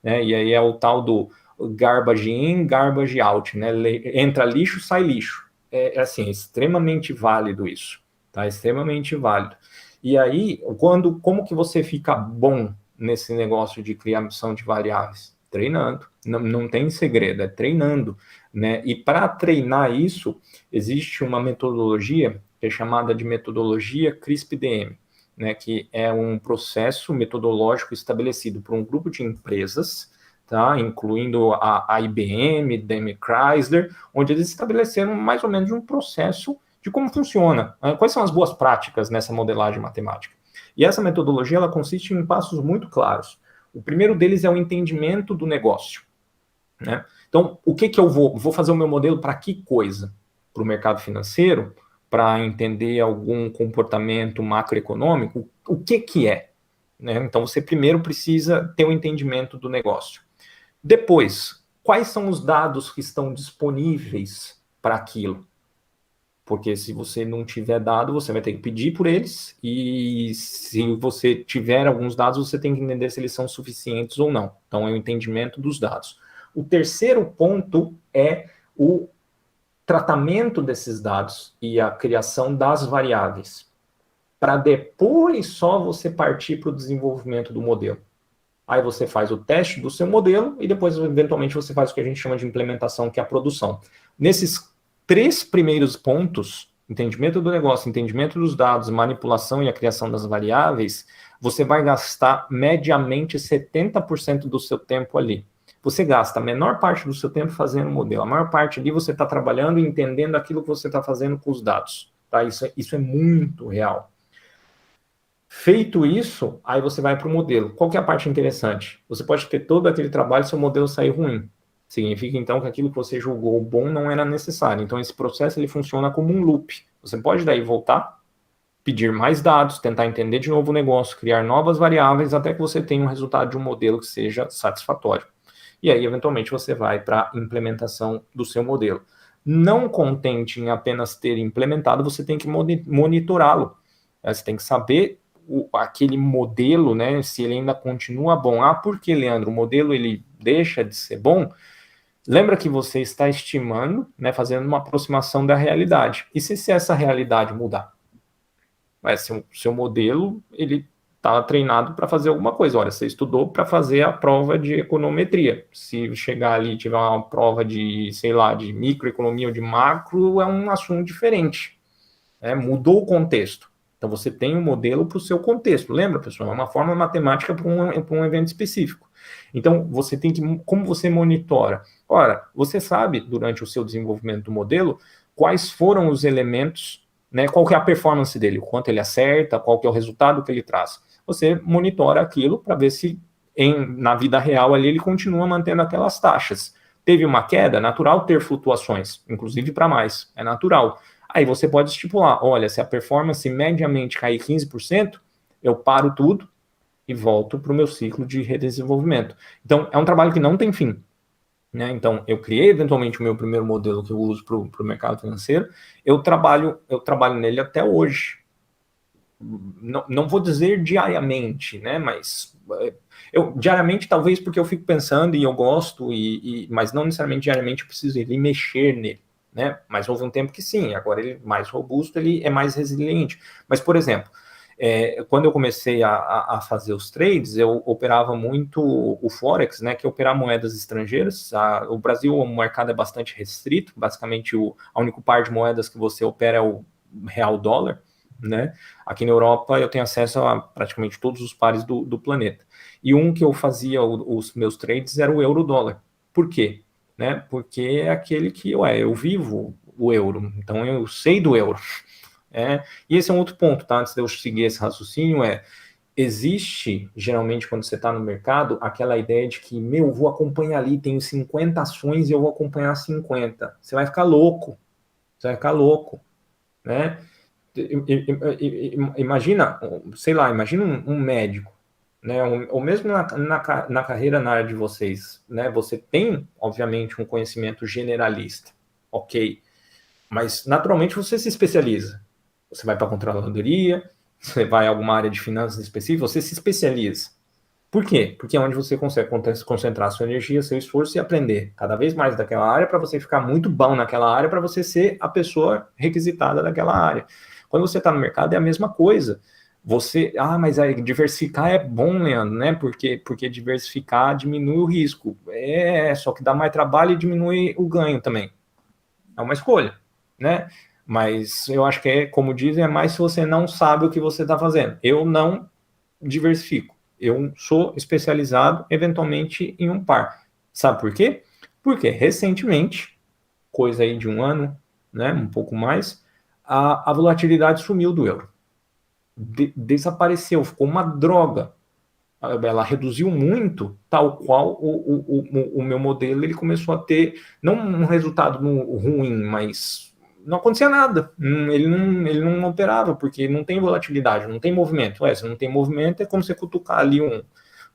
Speaker 3: Né? E aí é o tal do garbage in, garbage out, né? Entra lixo, sai lixo. É assim, é extremamente válido isso, tá? Extremamente válido. E aí, como que você fica bom nesse negócio de criação de variáveis? Treinando. Não tem segredo, é treinando, né? E para treinar isso, existe uma metodologia que é chamada de metodologia CRISP-DM, né, que é um processo metodológico estabelecido por um grupo de empresas, tá, incluindo a IBM, DM Chrysler, onde eles estabeleceram mais ou menos um processo de como funciona, quais são as boas práticas nessa modelagem matemática. E essa metodologia ela consiste em passos muito claros. O primeiro deles é o entendimento do negócio. Né? Então, o que eu vou fazer o meu modelo para que coisa? Para o mercado financeiro? Para entender algum comportamento macroeconômico, o que é? Né? Então, você primeiro precisa ter um entendimento do negócio. Depois, quais são os dados que estão disponíveis para aquilo? Porque se você não tiver dado, você vai ter que pedir por eles, e se você tiver alguns dados, você tem que entender se eles são suficientes ou não. Então, é o entendimento dos dados. O terceiro ponto é o tratamento desses dados e a criação das variáveis, para depois só você partir para o desenvolvimento do modelo. Aí você faz o teste do seu modelo e depois, eventualmente, você faz o que a gente chama de implementação, que é a produção. Nesses 3 primeiros pontos, entendimento do negócio, entendimento dos dados, manipulação e a criação das variáveis, você vai gastar mediamente 70% do seu tempo ali. Você gasta a menor parte do seu tempo fazendo o modelo. A maior parte ali você está trabalhando e entendendo aquilo que você está fazendo com os dados. Tá? Isso é muito real. Feito isso, aí você vai para o modelo. Qual que é a parte interessante? Você pode ter todo aquele trabalho e seu modelo sair ruim. Significa, então, que aquilo que você julgou bom não era necessário. Então, esse processo ele funciona como um loop. Você pode daí voltar, pedir mais dados, tentar entender de novo o negócio, criar novas variáveis, até que você tenha um resultado de um modelo que seja satisfatório. E aí, eventualmente, você vai para a implementação do seu modelo. Não contente em apenas ter implementado, você tem que monitorá-lo. Você tem que saber aquele modelo, né, se ele ainda continua bom. Por que, Leandro? O modelo ele deixa de ser bom? Lembra que você está estimando, né, fazendo uma aproximação da realidade. E se essa realidade mudar? Seu modelo, ele está treinado para fazer alguma coisa. Olha, você estudou para fazer a prova de econometria. Se chegar ali e tiver uma prova de, sei lá, de microeconomia ou de macro, é um assunto diferente. Mudou o contexto. Então, você tem um modelo para o seu contexto. Lembra, pessoal? É uma forma matemática para um evento específico. Então, você tem que... Como você monitora? Ora, você sabe, durante o seu desenvolvimento do modelo, quais foram os elementos, né, qual que é a performance dele, o quanto ele acerta, qual que é o resultado que ele traz. Você monitora aquilo para ver se, na vida real, ali ele continua mantendo aquelas taxas. Teve uma queda, é natural ter flutuações, inclusive para mais, é natural. Aí você pode estipular, olha, se a performance mediamente cair 15%, eu paro tudo e volto para o meu ciclo de redesenvolvimento. Então, é um trabalho que não tem fim. Né? Então, eu criei eventualmente o meu primeiro modelo que eu uso para o mercado financeiro, eu trabalho nele até hoje. Não vou dizer diariamente, né? Mas diariamente talvez porque eu fico pensando e eu gosto, mas não necessariamente diariamente eu preciso ir mexer nele. Né? Mas houve um tempo que sim, agora ele é mais robusto, ele é mais resiliente. Mas, por exemplo, quando eu comecei a fazer os trades, eu operava muito o Forex, né, que é operar moedas estrangeiras. O Brasil, o mercado é bastante restrito, basicamente a único par de moedas que você opera é o real dólar, né? Aqui na Europa eu tenho acesso a praticamente todos os pares do planeta. E um que eu fazia os meus trades era o euro-dólar. Por quê? Né? Porque é aquele que, eu vivo o euro, então eu sei do euro. E esse é um outro ponto, tá? Antes de eu seguir esse raciocínio, existe, geralmente, quando você está no mercado, aquela ideia de que, eu vou acompanhar ali, tenho 50 ações e eu vou acompanhar 50. Você vai ficar louco. Você vai ficar louco, né? Imagina, sei lá, imagina um médico, né? Ou mesmo na carreira na área de vocês, né? Você tem, obviamente, um conhecimento generalista, ok? Mas, naturalmente, você se especializa. Você vai para a controladoria, você vai a alguma área de finanças específica, você se especializa. Por quê? Porque é onde você consegue concentrar sua energia, seu esforço e aprender cada vez mais daquela área para você ficar muito bom naquela área, para você ser a pessoa requisitada daquela área. Quando você está no mercado é a mesma coisa. Mas diversificar é bom, Leandro, né? Porque diversificar diminui o risco. Só que dá mais trabalho e diminui o ganho também. É uma escolha, né? Mas eu acho que como dizem, é mais se você não sabe o que você está fazendo. Eu não diversifico. Eu sou especializado, eventualmente, em um par. Sabe por quê? Porque recentemente, coisa aí de um ano, né, um pouco mais, a volatilidade sumiu do euro. Desapareceu, ficou uma droga. Ela reduziu muito, tal qual o meu modelo ele começou a ter, não um resultado ruim, mas não acontecia nada. Ele não operava, porque não tem volatilidade, não tem movimento. Se não tem movimento, é como você cutucar ali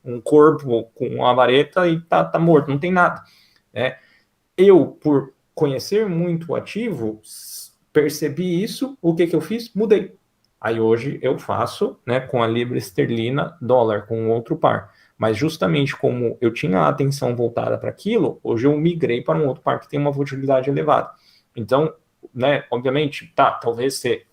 Speaker 3: um corpo com uma vareta e tá morto, não tem nada. Eu, por conhecer muito o ativo, percebi isso, o que eu fiz? Mudei. Aí hoje eu faço, né, com a libra esterlina, dólar, com outro par. Mas justamente como eu tinha a atenção voltada para aquilo, hoje eu migrei para um outro par que tem uma volatilidade elevada. Então, né, obviamente, talvez ser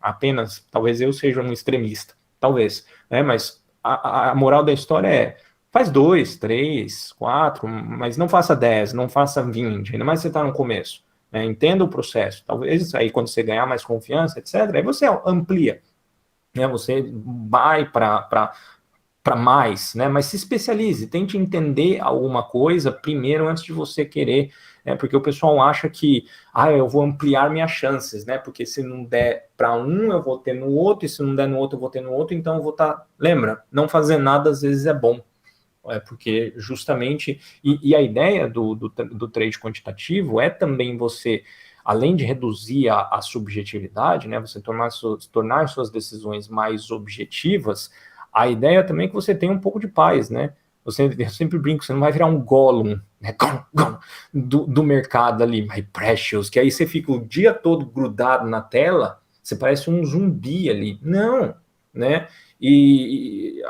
Speaker 3: apenas, talvez eu seja um extremista, talvez, né, mas a moral da história faz 2, 3, 4, mas não faça 10, não faça 20, ainda mais se você está no começo. Entenda o processo, talvez aí quando você ganhar mais confiança, etc., aí você amplia, né? Você vai para mais, né? Mas se especialize, tente entender alguma coisa primeiro antes de você querer, né? Porque o pessoal acha que, eu vou ampliar minhas chances, né? Porque se não der para um, eu vou ter no outro, e se não der no outro, eu vou ter no outro, então eu vou estar. Lembra, não fazer nada às vezes é bom. Porque justamente, e a ideia do trade quantitativo é também você, além de reduzir a subjetividade, né, você tornar suas decisões mais objetivas, a ideia também é que você tenha um pouco de paz, né? Eu sempre brinco, você não vai virar um Gollum, né, do mercado ali, my precious, que aí você fica o dia todo grudado na tela, você parece um zumbi ali. Não, né? E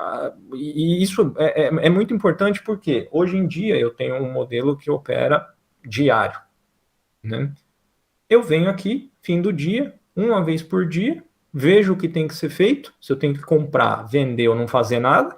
Speaker 3: isso é muito importante porque hoje em dia eu tenho um modelo que opera diário, né? Eu venho aqui, fim do dia, uma vez por dia, vejo o que tem que ser feito, se eu tenho que comprar, vender ou não fazer nada,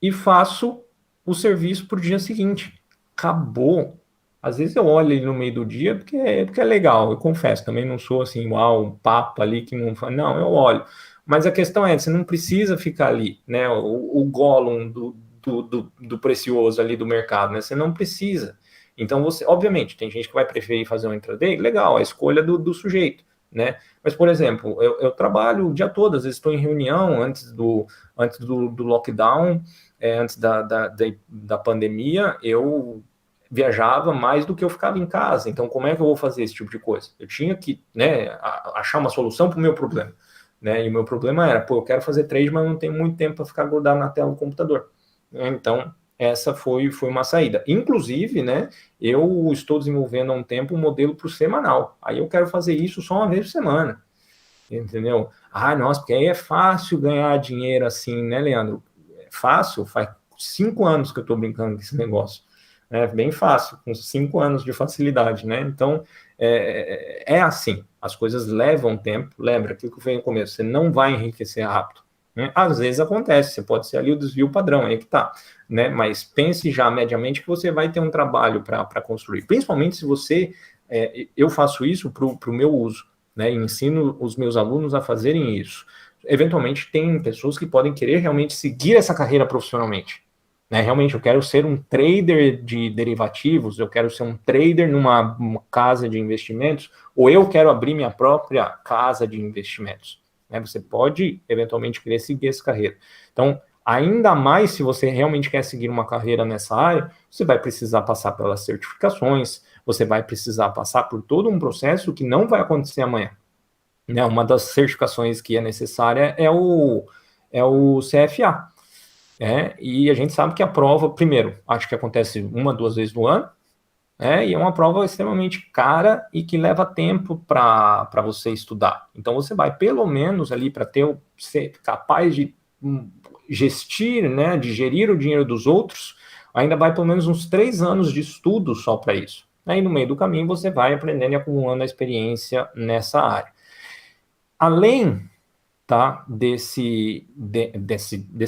Speaker 3: e faço o serviço para o dia seguinte. Acabou. Às vezes eu olho ali no meio do dia porque é legal, eu confesso, também não sou assim, um papo ali que não... Não, eu olho. Mas a questão você não precisa ficar ali, né? O Gollum do precioso ali do mercado, né? Você não precisa. Então, obviamente, tem gente que vai preferir fazer um intraday, legal, a escolha do sujeito, né? Mas, por exemplo, eu trabalho o dia todo, às vezes estou em reunião antes do lockdown, antes da pandemia, eu viajava mais do que eu ficava em casa. Então, como é que eu vou fazer esse tipo de coisa? Eu tinha que, né, achar uma solução para o meu problema. Né? E o meu problema era, eu quero fazer trade, mas não tenho muito tempo para ficar grudado na tela do computador. Então, essa foi uma saída. Inclusive, né, eu estou desenvolvendo há um tempo um modelo para o semanal. Aí eu quero fazer isso só uma vez por semana. Entendeu? Nossa, porque aí é fácil ganhar dinheiro assim, né, Leandro? É fácil? Faz 5 anos que eu estou brincando com esse negócio. É bem fácil, com 5 anos de facilidade, né? Então, é assim, as coisas levam tempo. Lembra aquilo que eu falei no começo, você não vai enriquecer rápido. Né? Às vezes acontece, você pode ser ali o desvio padrão, aí que tá. Né? Mas pense já mediamente que você vai ter um trabalho para construir. Principalmente se você... eu faço isso para o meu uso. né, e ensino os meus alunos a fazerem isso. Eventualmente, tem pessoas que podem querer realmente seguir essa carreira profissionalmente. Né? Realmente, eu quero ser um trader de derivativos, eu quero ser um trader numa casa de investimentos, ou eu quero abrir minha própria casa de investimentos. Né? Você pode, eventualmente, querer seguir essa carreira. Então, ainda mais se você realmente quer seguir uma carreira nessa área, você vai precisar passar pelas certificações, você vai precisar passar por todo um processo que não vai acontecer amanhã. Né? Uma das certificações que é necessária é o CFA. E a gente sabe que a prova, primeiro, acho que acontece 1, 2 vezes no ano, e é uma prova extremamente cara e que leva tempo para você estudar. Então você vai pelo menos ali para ser capaz de gestir, né, de gerir o dinheiro dos outros, ainda vai pelo menos uns 3 anos de estudo só para isso. Aí no meio do caminho você vai aprendendo e acumulando a experiência nessa área. Além, tá, desse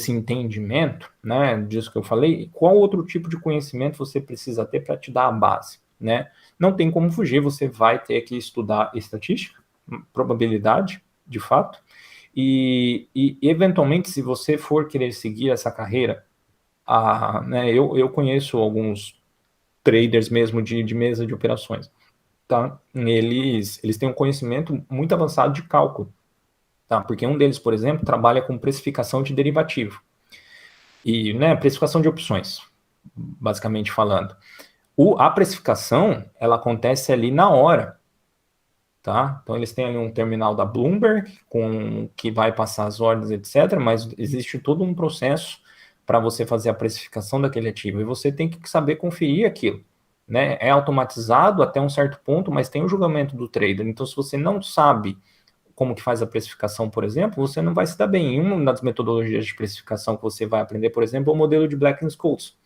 Speaker 3: entendimento, né, disso que eu falei, qual outro tipo de conhecimento você precisa ter para te dar a base, né? Não tem como fugir, você vai ter que estudar estatística, probabilidade, de fato, e eventualmente, se você for querer seguir essa carreira, né, eu conheço alguns traders mesmo de mesa de operações, tá? Eles têm um conhecimento muito avançado de cálculo, tá? Porque um deles, por exemplo, trabalha com precificação de derivativo e, né, precificação de opções, basicamente falando. A precificação, ela acontece ali na hora, tá? Então eles têm ali um terminal da Bloomberg que vai passar as ordens, etc. Mas existe todo um processo para você fazer a precificação daquele ativo e você tem que saber conferir aquilo. Né? É automatizado até um certo ponto, mas tem o julgamento do trader. Então, se você não sabe como que faz a precificação, por exemplo, você não vai se dar bem. E uma das metodologias de precificação que você vai aprender, por exemplo, é o modelo de Black-Scholes.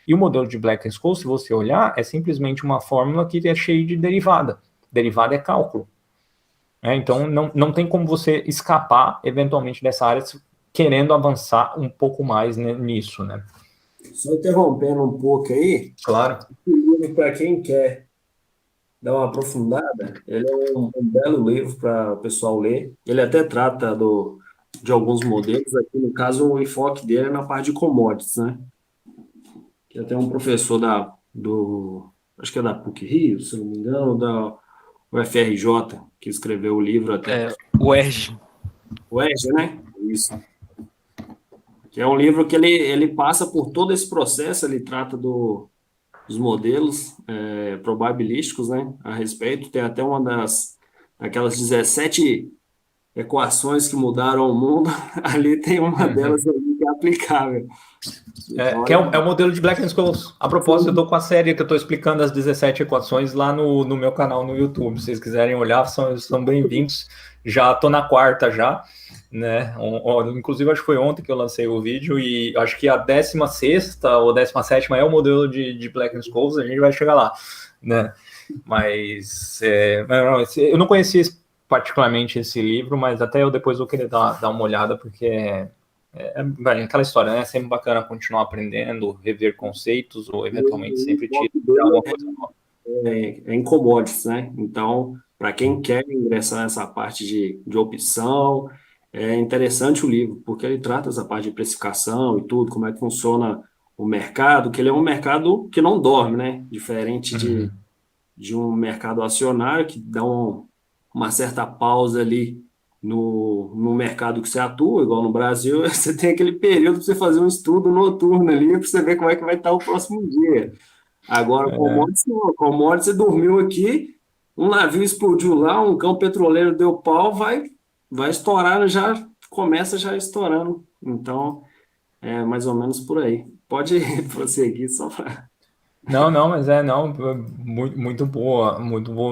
Speaker 3: E o modelo de Black-Scholes, se você olhar, é simplesmente uma fórmula que é cheia de derivada. Derivada é cálculo. Então, não tem como você escapar, eventualmente, dessa área querendo avançar um pouco mais, né, nisso, né?
Speaker 2: Só interrompendo um pouco aí,
Speaker 3: Claro.
Speaker 2: para quem quer dar uma aprofundada, ele é um belo livro para o pessoal ler. Ele até trata de alguns modelos. Aqui, no caso, o enfoque dele é na parte de commodities, né? Que até um professor acho que é da PUC-Rio, se não me engano, da UFRJ, que escreveu o livro até.
Speaker 1: O ERJ.
Speaker 2: O ERJ, né? Isso. Que é um livro que ele passa por todo esse processo, ele trata dos modelos probabilísticos, né, a respeito. Tem até aquelas 17 equações que mudaram o mundo, ali tem uma delas ali que é aplicável. Então,
Speaker 3: Que é o modelo de Black-Scholes. A propósito, eu estou com a série que eu estou explicando as 17 equações lá no meu canal no YouTube. Se vocês quiserem olhar, são bem-vindos. Já estou na 4ª já, né? Inclusive, acho que foi ontem que eu lancei o vídeo e acho que a 16ª ou 17ª é o modelo de Black-Scholes. A gente vai chegar lá, né? Mas eu não conhecia particularmente esse livro, mas até eu depois vou querer dar uma olhada, porque aquela história, né? É sempre bacana continuar aprendendo, rever conceitos ou eventualmente sempre tirar alguma coisa nova.
Speaker 2: em commodities, né? Então, para quem quer ingressar nessa parte de opção, é interessante o livro, porque ele trata essa parte de precificação e tudo, como é que funciona o mercado, que ele é um mercado que não dorme, né? Diferente de um mercado acionário que dá uma certa pausa ali no mercado que você atua, igual no Brasil, você tem aquele período para você fazer um estudo noturno ali, para você ver como é que vai estar o próximo dia. Agora, commodities, não. Commodities, você dormiu aqui, um navio explodiu lá, um cão petroleiro deu pau, vai estourar, já começa já estourando. Então, é mais ou menos por aí. Pode prosseguir só para...
Speaker 3: Não, mas não, muito boa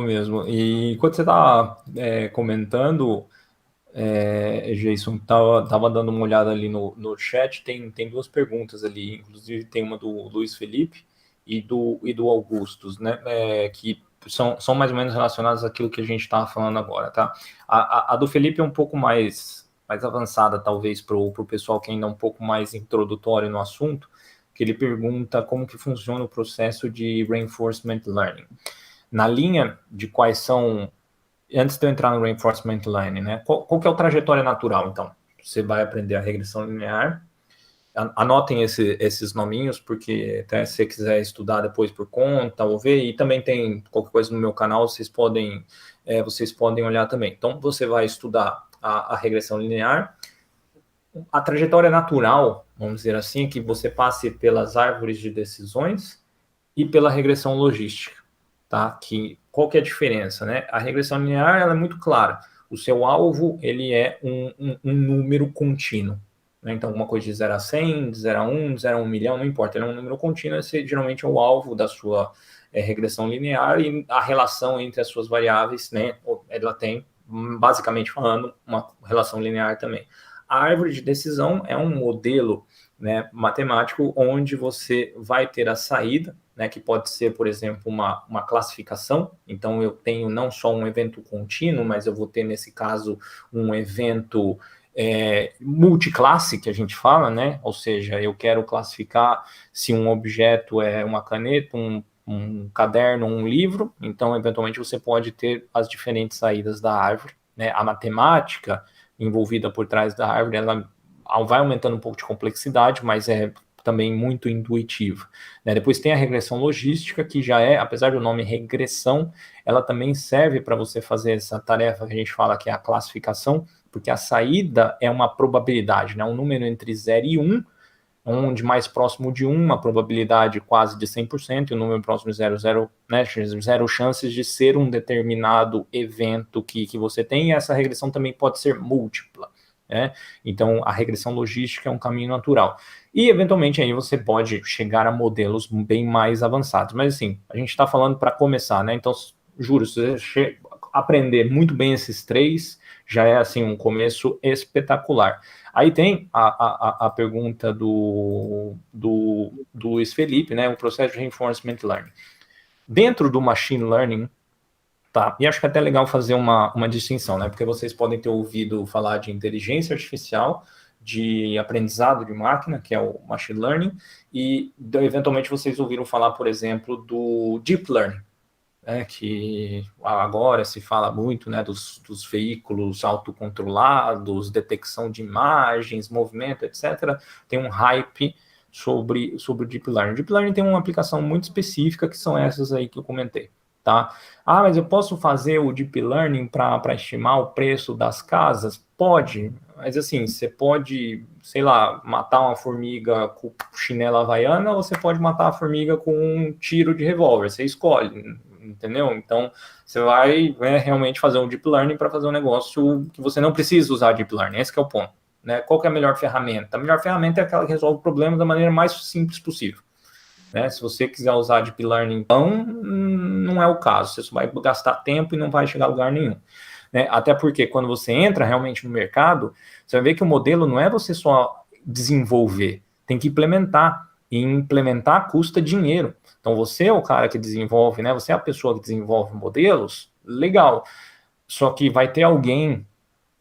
Speaker 3: mesmo. E quando você está comentando, Jason, tava dando uma olhada ali no chat, tem 2 perguntas ali, inclusive tem uma do Luiz Felipe e do Augustus, né, que são mais ou menos relacionadas àquilo que a gente estava falando agora, tá? A do Felipe é um pouco mais avançada, talvez, para o pessoal que ainda é um pouco mais introdutório no assunto, que ele pergunta como que funciona o processo de reinforcement learning. Na linha de quais são antes de eu entrar no Reinforcement Learning, né? Qual que é a trajetória natural, então? Você vai aprender a regressão linear. Anotem esses nominhos, porque até se você quiser estudar depois por conta ou ver, e também tem qualquer coisa no meu canal, vocês podem olhar também. Então, você vai estudar a regressão linear. A trajetória natural, vamos dizer assim, é que você passe pelas árvores de decisões e pela regressão logística, tá? Qual que é a diferença, né? A regressão linear, ela é muito clara. O seu alvo, ele é um número contínuo, né? Então, alguma coisa de 0 a 100, de 0 a 1, de 0 a 1 milhão, não importa. Ele é um número contínuo, esse geralmente é o alvo da sua regressão linear, e a relação entre as suas variáveis, né? Ela tem, basicamente falando, uma relação linear também. A árvore de decisão é um modelo, né, matemático onde você vai ter a saída, né, que pode ser, por exemplo, uma classificação. Então, eu tenho não só um evento contínuo, mas eu vou ter, nesse caso, um evento multiclasse, que a gente fala, né? Ou seja, eu quero classificar se um objeto é uma caneta, um caderno, um livro. Então, eventualmente, você pode ter as diferentes saídas da árvore, né? A matemática envolvida por trás da árvore, ela vai aumentando um pouco de complexidade, mas é também muito intuitivo, né? Depois tem a regressão logística, que já é, apesar do nome regressão, ela também serve para você fazer essa tarefa que a gente fala que é a classificação, porque a saída é uma probabilidade, né? Um número entre 0 e 1, onde mais próximo de 1, uma probabilidade quase de 100%, e o número próximo de 0, 0, né? Zero chances de ser um determinado evento que você tem, e essa regressão também pode ser múltipla, né? Então, a regressão logística é um caminho natural. E, eventualmente, aí você pode chegar a modelos bem mais avançados. Mas, assim, a gente está falando para começar, né? Então, juro, se você aprender muito bem esses três, já é, assim, um começo espetacular. Aí tem a pergunta do Luiz Felipe, né? O processo de Reinforcement Learning. Dentro do Machine Learning, tá, e acho que é até legal fazer uma distinção, né? Porque vocês podem ter ouvido falar de inteligência artificial, de aprendizado de máquina, que é o Machine Learning, e eventualmente vocês ouviram falar, por exemplo, do Deep Learning, né, que agora se fala muito, né, dos veículos autocontrolados, detecção de imagens, movimento, etc. Tem um hype sobre o Deep Learning. O Deep Learning tem uma aplicação muito específica, que são essas aí que eu comentei, tá? Ah, mas eu posso fazer o Deep Learning para estimar o preço das casas? Pode, mas assim, você pode, sei lá, matar uma formiga com chinela havaiana, ou você pode matar a formiga com um tiro de revólver, você escolhe, entendeu? Então, você vai realmente fazer um Deep Learning para fazer um negócio que você não precisa usar Deep Learning, esse que é o ponto, né? Qual que é a melhor ferramenta? A melhor ferramenta é aquela que resolve o problema da maneira mais simples possível, né? Se você quiser usar Deep Learning, então, não é o caso, você só vai gastar tempo e não vai chegar a lugar nenhum, né? Até porque quando você entra realmente no mercado, você vai ver que o modelo não é você só desenvolver, tem que implementar, e implementar custa dinheiro. Então, você é o cara que desenvolve, né? Você é a pessoa que desenvolve modelos, legal. Só que vai ter alguém,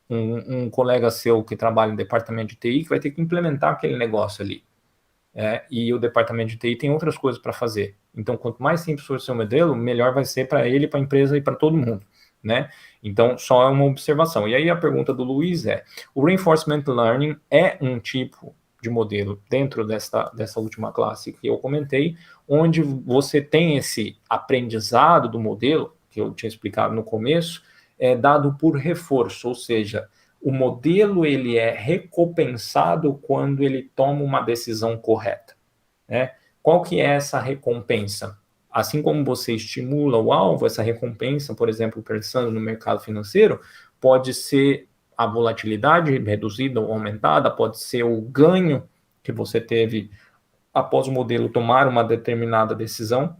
Speaker 3: um colega seu que trabalha no departamento de TI, que vai ter que implementar aquele negócio ali. E o departamento de TI tem outras coisas para fazer. Então, quanto mais simples for o seu modelo, melhor vai ser para ele, para a empresa e para todo mundo, né? Então, só é uma observação. E aí a pergunta do Luiz é: o Reinforcement Learning é um tipo de modelo dentro dessa última classe que eu comentei, onde você tem esse aprendizado do modelo, que eu tinha explicado no começo, dado por reforço, ou seja, o modelo ele é recompensado quando ele toma uma decisão correta, né? Qual que é essa recompensa? Assim como você estimula o alvo, essa recompensa, por exemplo, pensando no mercado financeiro, pode ser a volatilidade reduzida ou aumentada, pode ser o ganho que você teve após o modelo tomar uma determinada decisão,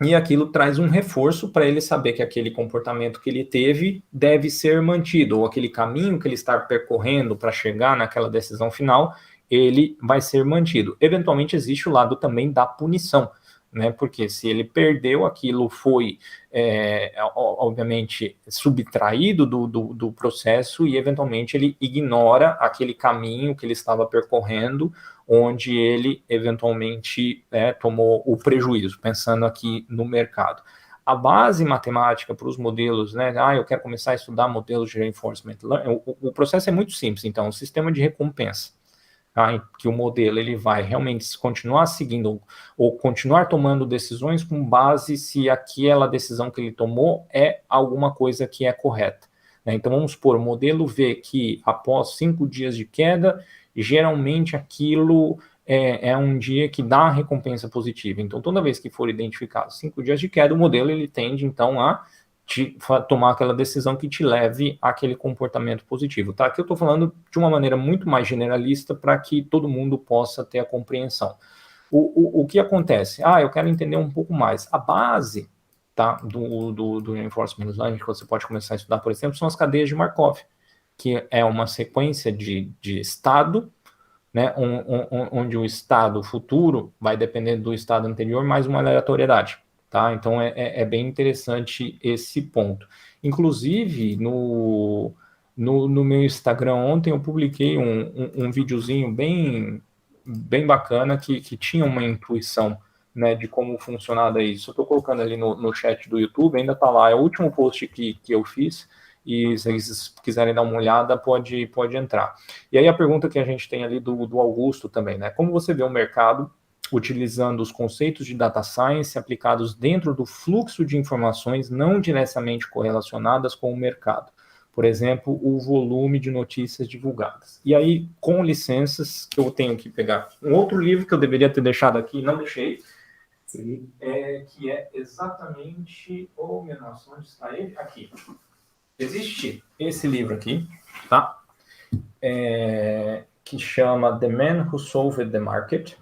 Speaker 3: e aquilo traz um reforço para ele saber que aquele comportamento que ele teve deve ser mantido, ou aquele caminho que ele está percorrendo para chegar naquela decisão final, ele vai ser mantido. Eventualmente existe o lado também da punição, né? Porque se ele perdeu, aquilo foi, obviamente, subtraído do processo, e eventualmente ele ignora aquele caminho que ele estava percorrendo, onde ele eventualmente tomou o prejuízo, pensando aqui no mercado. a base matemática para os modelos, né? Eu quero começar a estudar modelos de reinforcement learning. O processo é muito simples, então, o sistema de recompensa, tá? Que o modelo ele vai realmente continuar seguindo ou continuar tomando decisões com base se aquela decisão que ele tomou é alguma coisa que é correta, né? Então, vamos supor, o modelo vê que após 5 dias de queda, geralmente aquilo é um dia que dá uma recompensa positiva. Então, toda vez que for identificado 5 dias de queda, o modelo ele tende, então, a tomar aquela decisão que te leve àquele comportamento positivo, tá? Aqui eu estou falando de uma maneira muito mais generalista para que todo mundo possa ter a compreensão. O que acontece? Eu quero entender um pouco mais. A base, tá, do Reinforcement Learning que você pode começar a estudar, por exemplo, são as cadeias de Markov, que é uma sequência de estado, né, onde o estado futuro vai depender do estado anterior, mais uma aleatoriedade, tá? Então, é bem interessante esse ponto. Inclusive, no meu Instagram ontem, eu publiquei um videozinho bem bacana que tinha uma intuição, né, de como funcionava isso. Eu estou colocando ali no chat do YouTube, ainda está lá, é o último post que eu fiz, e se vocês quiserem dar uma olhada, pode entrar. E aí a pergunta que a gente tem ali do Augusto também, né? Como você vê o mercado utilizando os conceitos de data science aplicados dentro do fluxo de informações não diretamente correlacionadas com o mercado? Por exemplo, o volume de notícias divulgadas. E aí, com licenças, que eu tenho que pegar um outro livro que eu deveria ter deixado aqui, não deixei, que é exatamente... Oh, meu nossa, onde está ele? Aqui. Existe esse livro aqui, tá? Que chama The Man Who Solved the Market.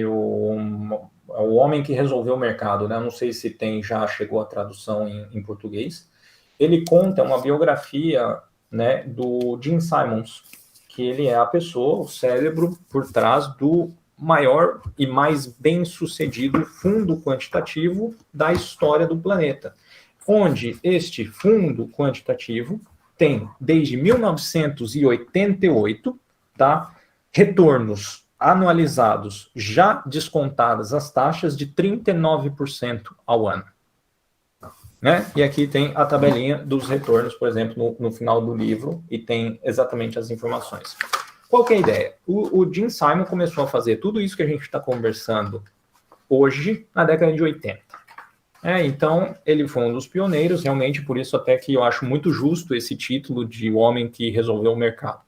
Speaker 3: O homem que resolveu o mercado, né? Não sei se já chegou a tradução em português. Ele conta uma biografia, né, do Gene Simons, que ele é a pessoa, o cérebro por trás do maior e mais bem-sucedido fundo quantitativo da história do planeta, onde este fundo quantitativo tem, desde 1988, tá, retornos anualizados, já descontadas as taxas, de 39% ao ano. Né? E aqui tem a tabelinha dos retornos, por exemplo, no final do livro, e tem exatamente as informações. Qual que é a ideia? O Gene Simon começou a fazer tudo isso que a gente está conversando hoje, na década de 80. Então, ele foi um dos pioneiros, realmente, por isso até que eu acho muito justo esse título de o homem que resolveu o mercado.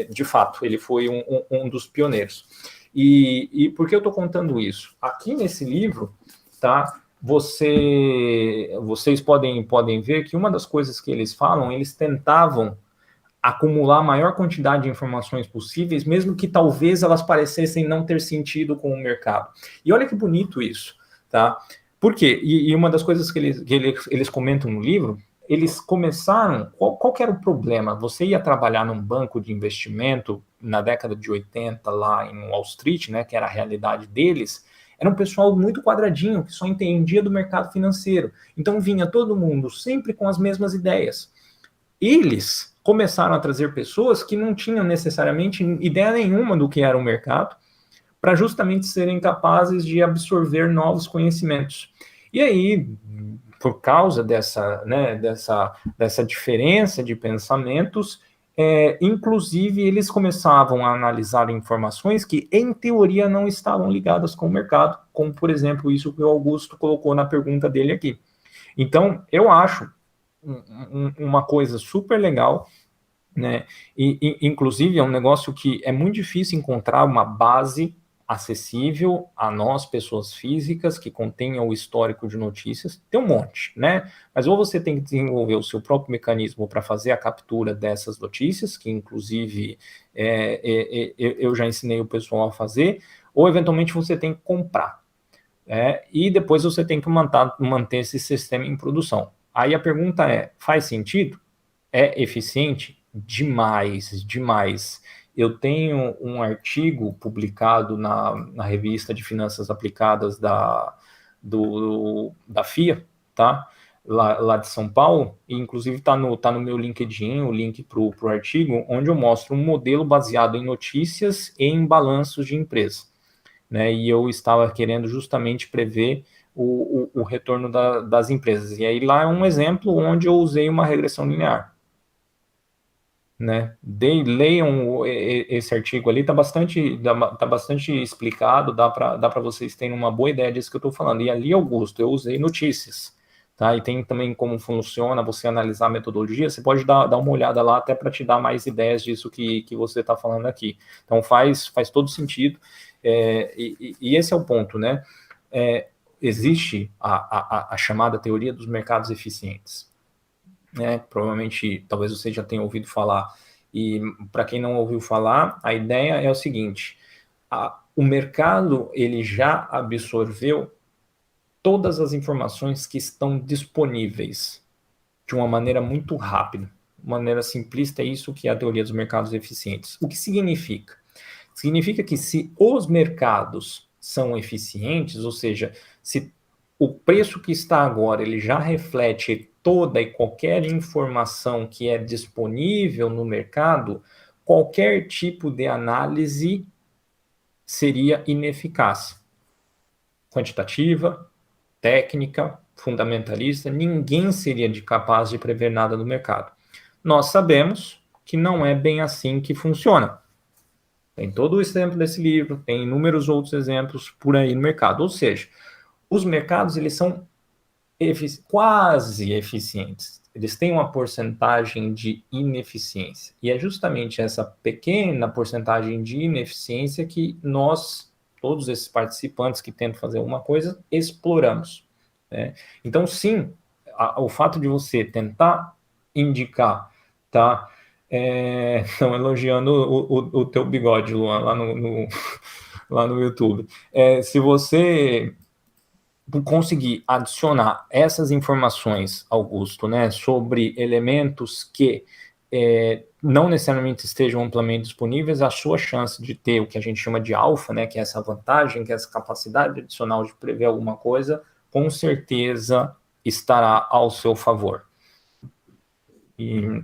Speaker 3: De fato, ele foi um dos pioneiros. E por que eu estou contando isso? Aqui nesse livro, tá, vocês podem ver que uma das coisas que eles falam, eles tentavam acumular a maior quantidade de informações possíveis, mesmo que talvez elas parecessem não ter sentido com o mercado. E olha que bonito isso, tá? Por quê? E uma das coisas que eles comentam no livro, eles começaram... Qual que era o problema? Você ia trabalhar num banco de investimento na década de 80, lá em Wall Street, né, que era a realidade deles, era um pessoal muito quadradinho, que só entendia do mercado financeiro. Então vinha todo mundo sempre com as mesmas ideias. Eles começaram a trazer pessoas que não tinham necessariamente ideia nenhuma do que era o mercado, para justamente serem capazes de absorver novos conhecimentos. E aí, por causa dessa diferença de pensamentos, inclusive eles começavam a analisar informações que, em teoria, não estavam ligadas com o mercado, como, por exemplo, isso que o Augusto colocou na pergunta dele aqui. Então, eu acho uma coisa super legal, né? E inclusive, é um negócio que é muito difícil encontrar uma base acessível a nós, pessoas físicas, que contenha o histórico de notícias. Tem um monte, né? Mas ou você tem que desenvolver o seu próprio mecanismo para fazer a captura dessas notícias, que inclusive eu já ensinei o pessoal a fazer, ou eventualmente você tem que comprar. E depois você tem que manter esse sistema em produção. Aí a pergunta faz sentido? É eficiente? Demais, demais. Eu tenho um artigo publicado na revista de Finanças Aplicadas da FIA, tá? Lá de São Paulo, e inclusive está no meu LinkedIn, o link para o artigo, onde eu mostro um modelo baseado em notícias e em balanços de empresa, né? E eu estava querendo justamente prever o retorno das empresas. E aí lá é um exemplo onde eu usei uma regressão linear. Né? Leiam esse artigo ali, tá bastante explicado, dá para vocês terem uma boa ideia disso que eu estou falando. E ali, Augusto, eu usei notícias, tá? E tem também como funciona você analisar a metodologia, você pode dar uma olhada lá até para te dar mais ideias disso que você está falando aqui. Então faz todo sentido, e esse é o ponto, né? Existe a chamada teoria dos mercados eficientes. Né? Provavelmente, talvez você já tenha ouvido falar. E para quem não ouviu falar, a ideia é o seguinte: o mercado ele já absorveu todas as informações que estão disponíveis de uma maneira muito rápida, maneira simplista. É isso que é a teoria dos mercados eficientes. O que significa? Significa que se os mercados são eficientes, ou seja, se o preço que está agora ele já reflete toda e qualquer informação que é disponível no mercado, qualquer tipo de análise seria ineficaz. Quantitativa, técnica, fundamentalista, ninguém seria capaz de prever nada no mercado. Nós sabemos que não é bem assim que funciona. Tem todo o exemplo desse livro, tem inúmeros outros exemplos por aí no mercado. Ou seja, os mercados eles são quase eficientes. Eles têm uma porcentagem de ineficiência. E é justamente essa pequena porcentagem de ineficiência que nós, todos esses participantes que tentam fazer uma coisa, exploramos. Né? Então, sim, o fato de você tentar indicar, tá? Estão elogiando o teu bigode, Luan, lá no YouTube. Se você conseguir adicionar essas informações, Augusto, né, sobre elementos que não necessariamente estejam amplamente disponíveis, a sua chance de ter o que a gente chama de alfa, né, que é essa vantagem, que é essa capacidade adicional de prever alguma coisa, com certeza estará ao seu favor. E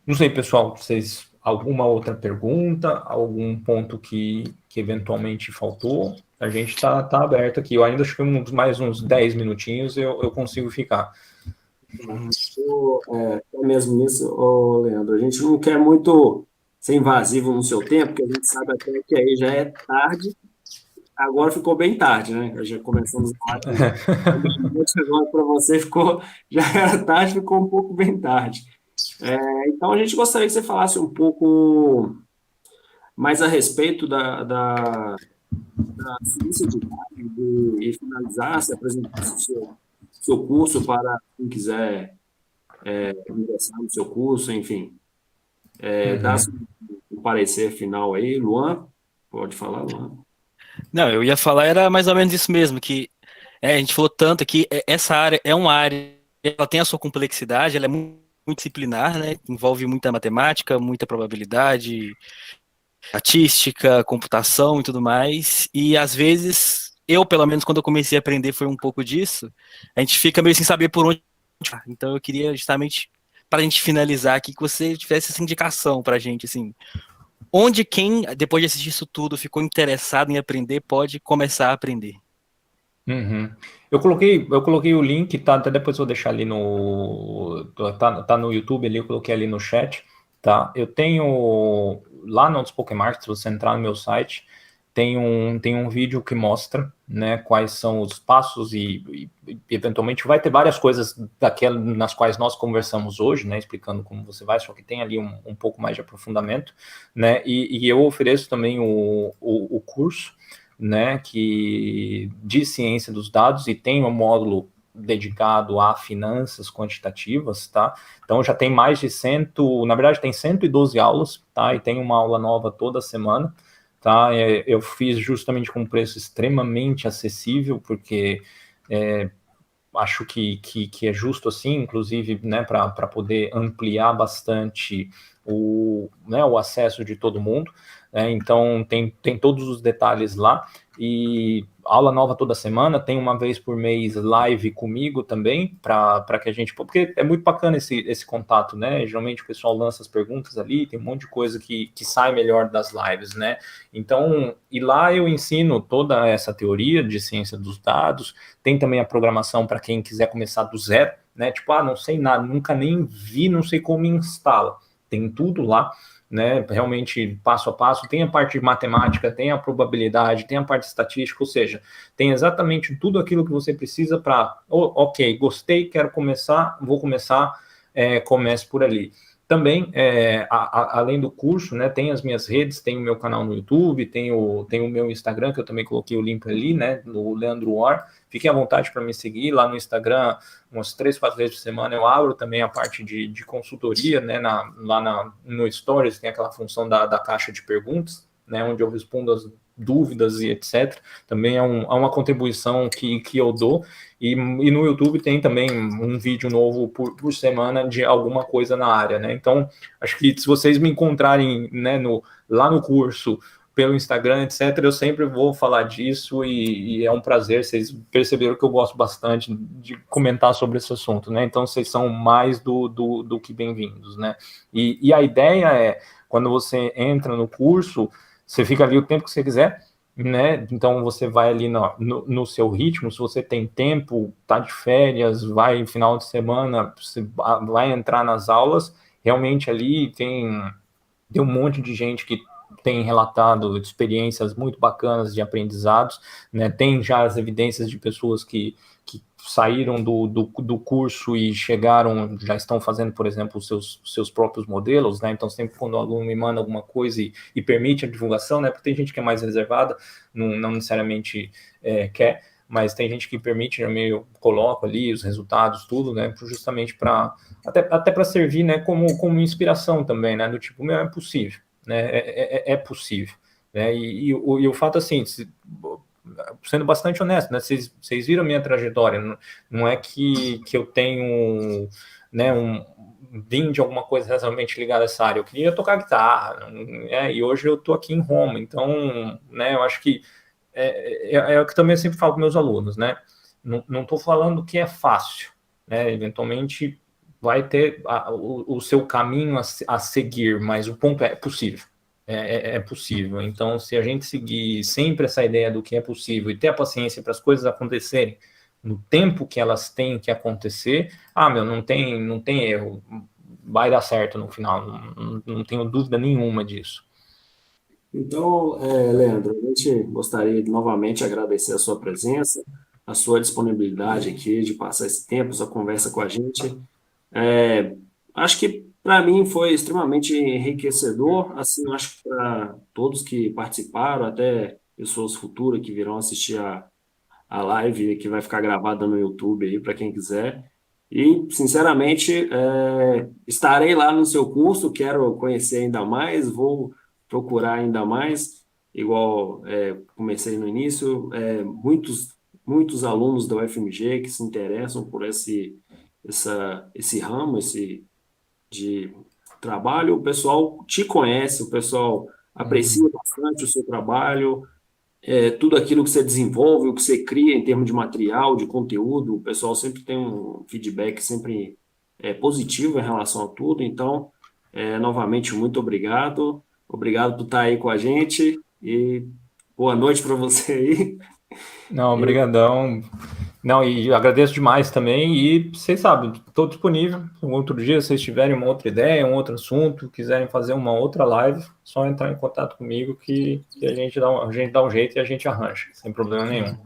Speaker 3: não sei, pessoal, vocês alguma outra pergunta, algum ponto que eventualmente faltou? A gente está aberto aqui. Eu ainda acho que mais uns 10 minutinhos eu consigo ficar.
Speaker 2: É mesmo nisso, Leandro. A gente não quer muito ser invasivo no seu tempo, porque a gente sabe até que aí já é tarde. Agora ficou bem tarde, né? Já começamos a meia-noite, agora para você já era tarde, ficou um pouco bem tarde. Então a gente gostaria que você falasse um pouco mais a respeito da ciência de dados e finalizasse, apresentasse o seu curso para quem quiser ingressar no seu curso, enfim. Dá um parecer final aí, Luan. Pode falar, Luan.
Speaker 1: Não, eu ia falar, era mais ou menos isso mesmo, que a gente falou tanto aqui, essa área é uma área, ela tem a sua complexidade, ela é muito disciplinar, né? Envolve muita matemática, muita probabilidade, estatística, computação e tudo mais. E às vezes, eu, pelo menos, quando eu comecei a aprender, foi um pouco disso. A gente fica meio sem saber por onde. Então, eu queria justamente, para a gente finalizar aqui, que você tivesse essa indicação para a gente, assim, onde quem, depois de assistir isso tudo, ficou interessado em aprender, pode começar a aprender.
Speaker 3: Uhum. Eu coloquei o link, tá? Até depois eu vou deixar ali tá no YouTube ali, eu coloquei ali no chat, tá? Eu tenho lá no Pokémon, se você entrar no meu site, tem um vídeo que mostra, né, quais são os passos e eventualmente vai ter várias coisas nas quais nós conversamos hoje, né, explicando como você vai, só que tem ali um pouco mais de aprofundamento, né, e eu ofereço também o curso, né, de ciência dos dados, e tem um módulo dedicado a finanças quantitativas, tá? Então já tem mais de na verdade tem 112 aulas, tá? E tem uma aula nova toda semana, tá? Eu fiz justamente com um preço extremamente acessível, porque acho que é justo assim, inclusive, né, para poder ampliar bastante o acesso de todo mundo, né? Então tem todos os detalhes lá, e aula nova toda semana, tem uma vez por mês live comigo também, para que a gente, porque é muito bacana esse contato, né? Geralmente o pessoal lança as perguntas ali, tem um monte de coisa que sai melhor das lives, né? Então, e lá eu ensino toda essa teoria de ciência dos dados, tem também a programação para quem quiser começar do zero, né? Tipo, não sei nada, nunca nem vi, não sei como instala. Tem tudo lá, né? Realmente passo a passo. Tem a parte de matemática, tem a probabilidade, tem a parte estatística, ou seja, tem exatamente tudo aquilo que você precisa para, ok, gostei, quero começar, vou começar, comece por ali. Também, além do curso, né, tem as minhas redes, tem o meu canal no YouTube, tem o meu Instagram, que eu também coloquei o link ali, né, no Leandro War. Fiquem à vontade para me seguir lá no Instagram, umas 3, 4 vezes por semana. Eu abro também a parte de consultoria, né, no Stories tem aquela função da caixa de perguntas, né, onde eu respondo as dúvidas e etc. Também é uma contribuição que eu dou. E no YouTube tem também um vídeo novo por semana de alguma coisa na área, né? Então, acho que se vocês me encontrarem, né, lá no curso, pelo Instagram, etc., eu sempre vou falar disso, e é um prazer. Vocês perceberam que eu gosto bastante de comentar sobre esse assunto, né? Então, vocês são mais do que bem-vindos, né? E a ideia é, quando você entra no curso, você fica ali o tempo que você quiser, né? Então você vai ali no seu ritmo. Se você tem tempo, tá de férias, vai final de semana, você vai entrar nas aulas. Realmente ali tem um monte de gente que tem relatado experiências muito bacanas de aprendizados, né? Tem já as evidências de pessoas que saíram do curso e chegaram, já estão fazendo, por exemplo, os seus próprios modelos, né? Então, sempre quando o aluno me manda alguma coisa e permite a divulgação, né? Porque tem gente que é mais reservada, não necessariamente quer, mas tem gente que permite, eu coloco ali os resultados, tudo, né? Justamente para até para servir, né? Como inspiração também, né? Do tipo, é possível, né? É possível, né? E o fato, assim, sendo bastante honesto, né? Vocês viram a minha trajetória, não é que eu tenho, né, vim de alguma coisa realmente ligada a essa área. Eu queria tocar guitarra, e hoje eu estou aqui em Roma. Então, né, eu acho que é o que também eu sempre falo com meus alunos, né? Não estou falando que é fácil, né? Eventualmente vai ter o seu caminho a seguir, mas o ponto é possível. É possível. Então, se a gente seguir sempre essa ideia do que é possível e ter a paciência para as coisas acontecerem no tempo que elas têm que acontecer, não tem erro, vai dar certo no final, não tenho dúvida nenhuma disso.
Speaker 2: Então, Leandro, a gente gostaria de novamente agradecer a sua presença, a sua disponibilidade aqui de passar esse tempo, sua conversa com a gente. Acho que para mim foi extremamente enriquecedor, assim, acho que para todos que participaram, até pessoas futuras que virão assistir a live que vai ficar gravada no YouTube aí para quem quiser. E, sinceramente, estarei lá no seu curso, quero conhecer ainda mais, vou procurar ainda mais, igual comecei no início, muitos alunos da UFMG que se interessam por esse ramo, de trabalho. O pessoal te conhece, o pessoal aprecia bastante o seu trabalho, tudo aquilo que você desenvolve, o que você cria em termos de material, de conteúdo. O pessoal sempre tem um feedback sempre positivo em relação a tudo. Então, novamente, muito obrigado. Obrigado por estar aí com a gente e boa noite para você aí.
Speaker 3: Não, obrigadão. Não, e agradeço demais também, e vocês sabem, estou disponível. Um outro dia, se vocês tiverem uma outra ideia, um outro assunto, quiserem fazer uma outra live, só entrar em contato comigo que a gente dá um jeito e a gente arranja, sem problema nenhum.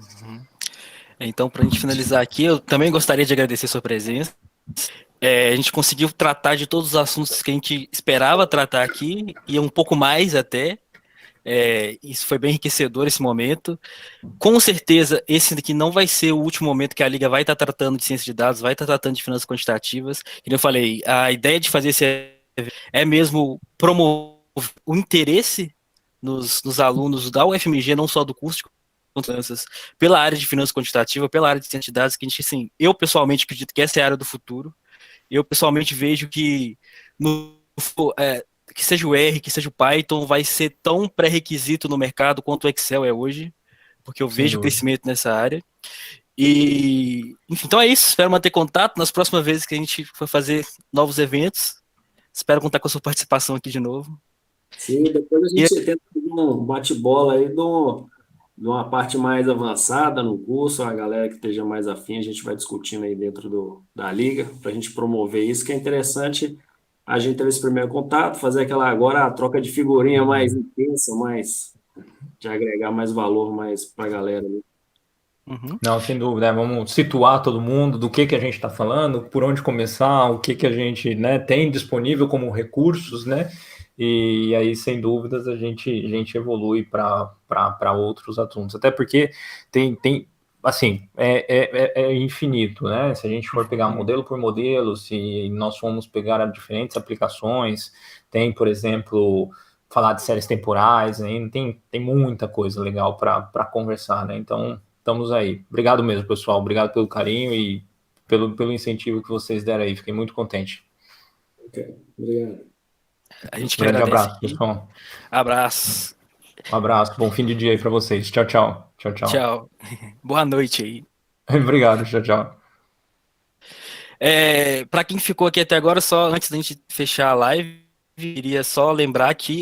Speaker 1: Então, para a gente finalizar aqui, eu também gostaria de agradecer sua presença. A gente conseguiu tratar de todos os assuntos que a gente esperava tratar aqui, e um pouco mais até. Isso foi bem enriquecedor esse momento. Com certeza, esse daqui não vai ser o último momento que a Liga vai estar tratando de ciência de dados, vai estar tratando de finanças quantitativas. Como eu falei, a ideia de fazer esse evento é mesmo promover o interesse nos alunos da UFMG, não só do curso de finanças, pela área de finanças quantitativa, pela área de ciência de dados, que a gente, assim, eu pessoalmente acredito que essa é a área do futuro. Eu pessoalmente vejo que no que seja o R, que seja o Python, vai ser tão pré-requisito no mercado quanto o Excel é hoje, porque eu
Speaker 3: Sem
Speaker 1: vejo
Speaker 3: dúvida.
Speaker 1: crescimento nessa área. E, enfim, então é isso. Espero manter contato nas próximas vezes que a gente for fazer novos eventos. Espero contar com a sua participação aqui de novo.
Speaker 2: Sim, depois a
Speaker 1: E
Speaker 2: gente tenta fazer um bate-bola aí de uma parte mais avançada no curso, a galera que esteja mais afim, a gente vai discutindo aí dentro da liga, para a gente promover isso, que é interessante a gente ter esse primeiro contato, fazer aquela agora a troca de figurinha mais intensa, mais de agregar mais valor mais para a galera, né?
Speaker 1: uhum,
Speaker 3: Não, sem dúvida, né? Vamos situar todo mundo do que a gente está falando, por onde começar, o que a gente, né, tem disponível como recursos, né? E aí, sem dúvidas, a gente evolui para outros assuntos. Até porque tem assim, é infinito, né? Se a gente for pegar modelo por modelo, se nós formos pegar diferentes aplicações, tem, por exemplo, falar de séries temporais, né? Tem muita coisa legal para conversar, né? Então, estamos aí. Obrigado mesmo, pessoal. Obrigado pelo carinho e pelo incentivo que vocês deram aí. Fiquei muito contente.
Speaker 2: Ok, obrigado.
Speaker 1: a gente que
Speaker 3: Grande
Speaker 1: agradece
Speaker 3: abraço,
Speaker 1: aqui.
Speaker 3: pessoal.
Speaker 1: Abraço.
Speaker 3: Um abraço. Bom fim de dia aí para vocês. Tchau, tchau. Tchau, tchau.
Speaker 1: Tchau. Boa noite aí.
Speaker 3: Obrigado. Tchau, tchau.
Speaker 1: Para quem ficou aqui até agora, só antes da gente fechar a live, queria só lembrar que